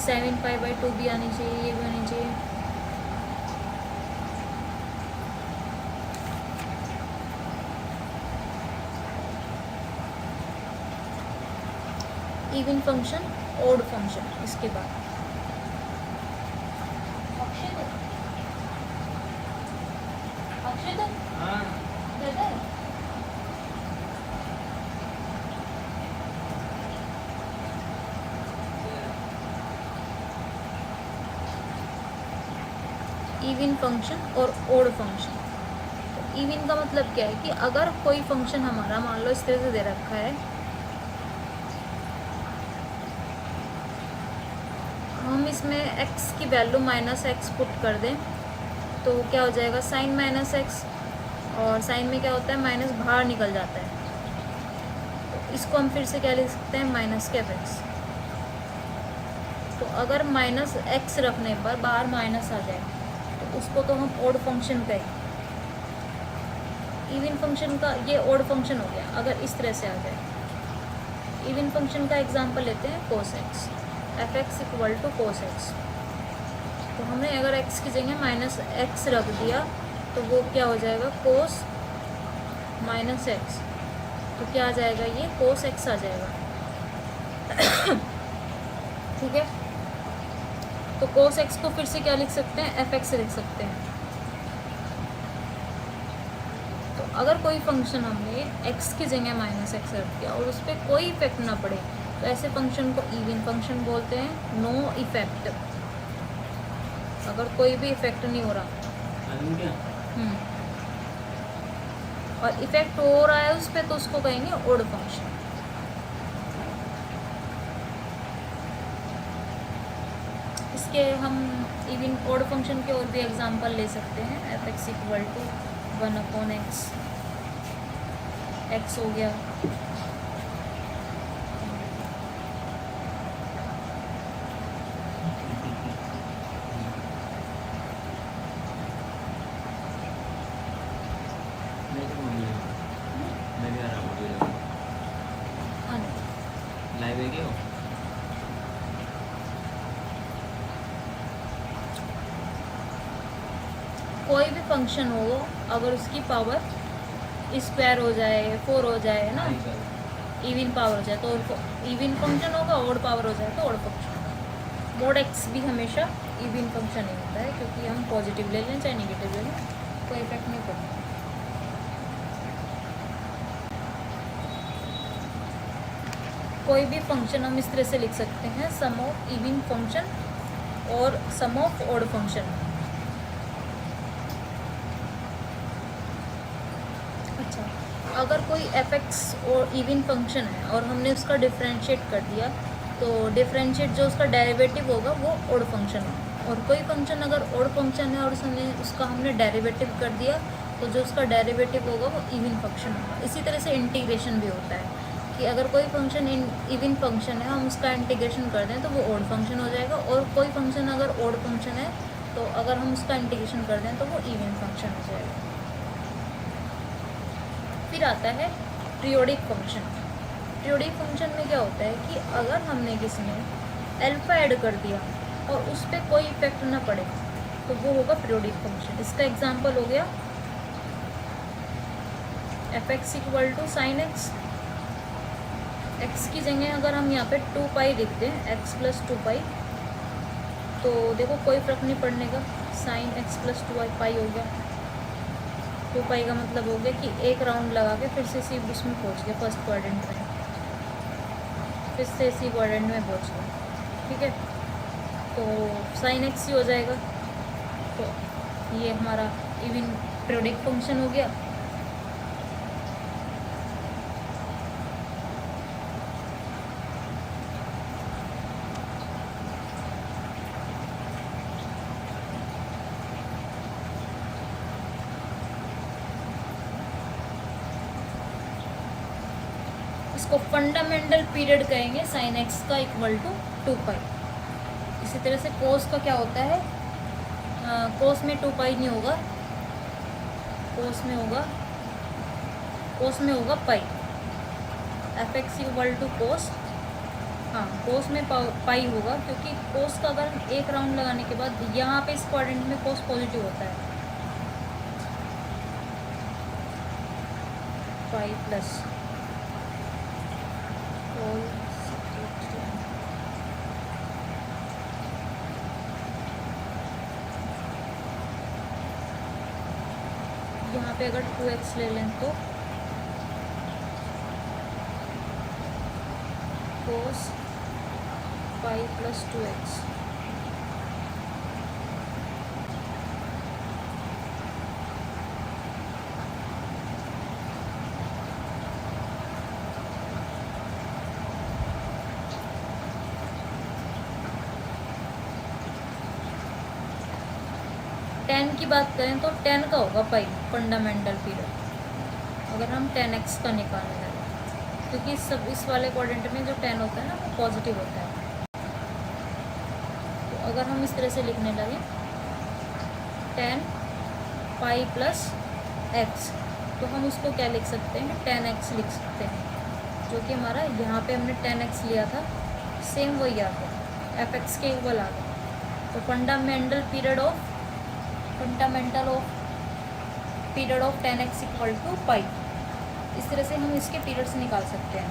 S1: 7π/2 भी आनी चाहिए, ये भी होनी चाहिए। इवन फंक्शन, ओड फंक्शन, इसके बाद इवन फंक्शन और ओड फंक्शन। तो इवन का मतलब क्या है कि अगर कोई फंक्शन हमारा मान लो इस तरह से दे रखा है, हम इसमें x की वैल्यू -x पुट कर दें तो क्या हो जाएगा, साइन -x, और साइन में क्या होता है, माइनस बाहर निकल जाता है। तो इसको हम फिर से क्या लिख सकते हैं, -f(x). तो अगर -x रखने पर बाहर माइनस आ जाए तो उसको तो हम ओड फंक्शन कहें। इवन फंक्शन का ये ओड फंक्शन हो गया अगर इस तरह से आ जाए। इवन फंक्शन का एग्जांपल लेते हैं cos x, f(x) equal to cos x। तो हमने अगर x की जगह -x रख दिया तो वो क्या हो जाएगा, cos -x। तो क्या आ जाएगा, ये cos x आ जाएगा। ठीक है, तो cos x को फिर से क्या लिख सकते हैं, f(x) लिख सकते हैं। तो अगर कोई फंक्शन हमने x की जगह -x रख दिया और उस पर कोई इफेक्ट ना पड़े तो ऐसे फंक्शन को इवन फंक्शन बोलते हैं, नो इफेक्ट। अगर कोई भी इफेक्ट नहीं हो रहा और इफेक्ट हो रहा है उस पर तो उसको कहेंगे ओड फंक्शन। इसके हम इवन ओड फंक्शन के और भी एग्जांपल ले सकते हैं। f(x) equal to 1/x, x हो गया,
S2: देगी वो।
S1: कोई भी फंक्शन हो अगर उसकी पावर स्क्वायर हो जाए 4 हो जाए ना, इवन पावर हो जाए तो इवन फंक्शन होगा, ओड पावर हो जाए तो ओड फंक्शन होगा। मोड एक्स भी हमेशा इवन फंक्शन नहीं होता है, क्योंकि हम पॉजिटिव ले लें चाहे नेगेटिव ले लें कोई इफेक्ट नहीं पड़ता। कोई भी फंक्शन हम इस तरह से लिख सकते हैं, सम ऑफ इवन फंक्शन और सम ऑफ ओड फंक्शन। अच्छा, अगर कोई एफ एक्स और इवन फंक्शन है और हमने उसका डिफरेंशिएट कर दिया, तो डिफरेंशिएट जो उसका डेरिवेटिव होगा वो ओड फंक्शन होगा। और कोई फंक्शन अगर ओड फंक्शन है और उसका हमने डेरिवेटिव कर दिया, तो जो उसका डेरिवेटिव होगा वो इवन फंक्शन होगा। इसी तरह से इंटीग्रेशन भी होता है कि अगर कोई फंक्शन इवन फंक्शन है, हम उसका इंटीग्रेशन कर दें तो वो ओड फंक्शन हो जाएगा, और कोई फंक्शन अगर ओड फंक्शन है तो अगर हम उसका इंटीग्रेशन कर दें तो वो इवन फंक्शन हो जाएगा। फिर आता है पीरियोडिक फंक्शन। पीरियोडिक फंक्शन में क्या होता है कि अगर हमने किसी में अल्फा ऐड कर दिया और उस पर कोई इफेक्ट ना पड़े तो वो होगा पीरियोडिक फंक्शन। इसका एग्जांपल हो गया F x equal to sine X. X की जगह अगर हम यहाँ पे 2 पाई लिख दें, एक्स प्लस 2 पाई, तो देखो कोई फ़र्क नहीं पड़ने का, साइन एक्स प्लस 2 पाई हो गया। 2 पाई का मतलब हो गया कि एक राउंड लगा के फिर से इसी उसमें पहुँच गया, फर्स्ट क्वाड्रेंट में, फिर से इसी क्वाड्रेंट में पहुँच गया। ठीक है, तो साइन एक्स ही हो जाएगा। तो ये हमारा इवन पीरियोडिक फंक्शन हो गया। इसको फंडामेंटल पीरियड कहेंगे साइन एक्स का इक्वल टू 2 पाई। इसी तरह से कोस का क्या होता है, कोस में 2 पाई नहीं होगा, कोस में होगा पाई। एफ एक्स इक्वल टू कोस, हाँ कोस में पाई होगा, क्योंकि कोस का अगर हम एक राउंड लगाने के बाद यहाँ पे इस क्वाड्रेंट में कोस पॉजिटिव होता है, पाई प्लस यहाँ पे अगर 2x ले लें तो कोस पाई प्लस 2x। टेन की बात करें तो 10 का होगा पाई फंडामेंटल पीरियड, अगर हम 10x का निकालने लगे, क्योंकि इस वाले क्वाड्रेंट में जो 10 होता है ना वो पॉजिटिव होता है। तो अगर हम इस तरह से लिखने लगे 10 पाई प्लस x, तो हम उसको क्या लिख सकते हैं, 10x लिख सकते हैं, जो कि हमारा यहाँ पे हमने 10x लिया था, सेम वही आ गया, एफ एक्स के इक्वल आ गया। तो fundamental period of 10x equal to pi. इस तरह से हम इसके पीरियड्स निकाल सकते हैं।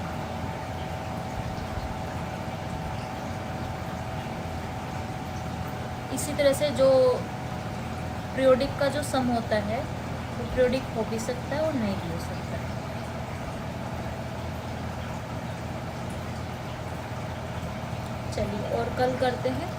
S1: इसी तरह से जो पीरियोडिक का जो सम होता है वो पीरियोडिक हो भी सकता है और नहीं भी हो सकता है। चलिए और कल करते हैं।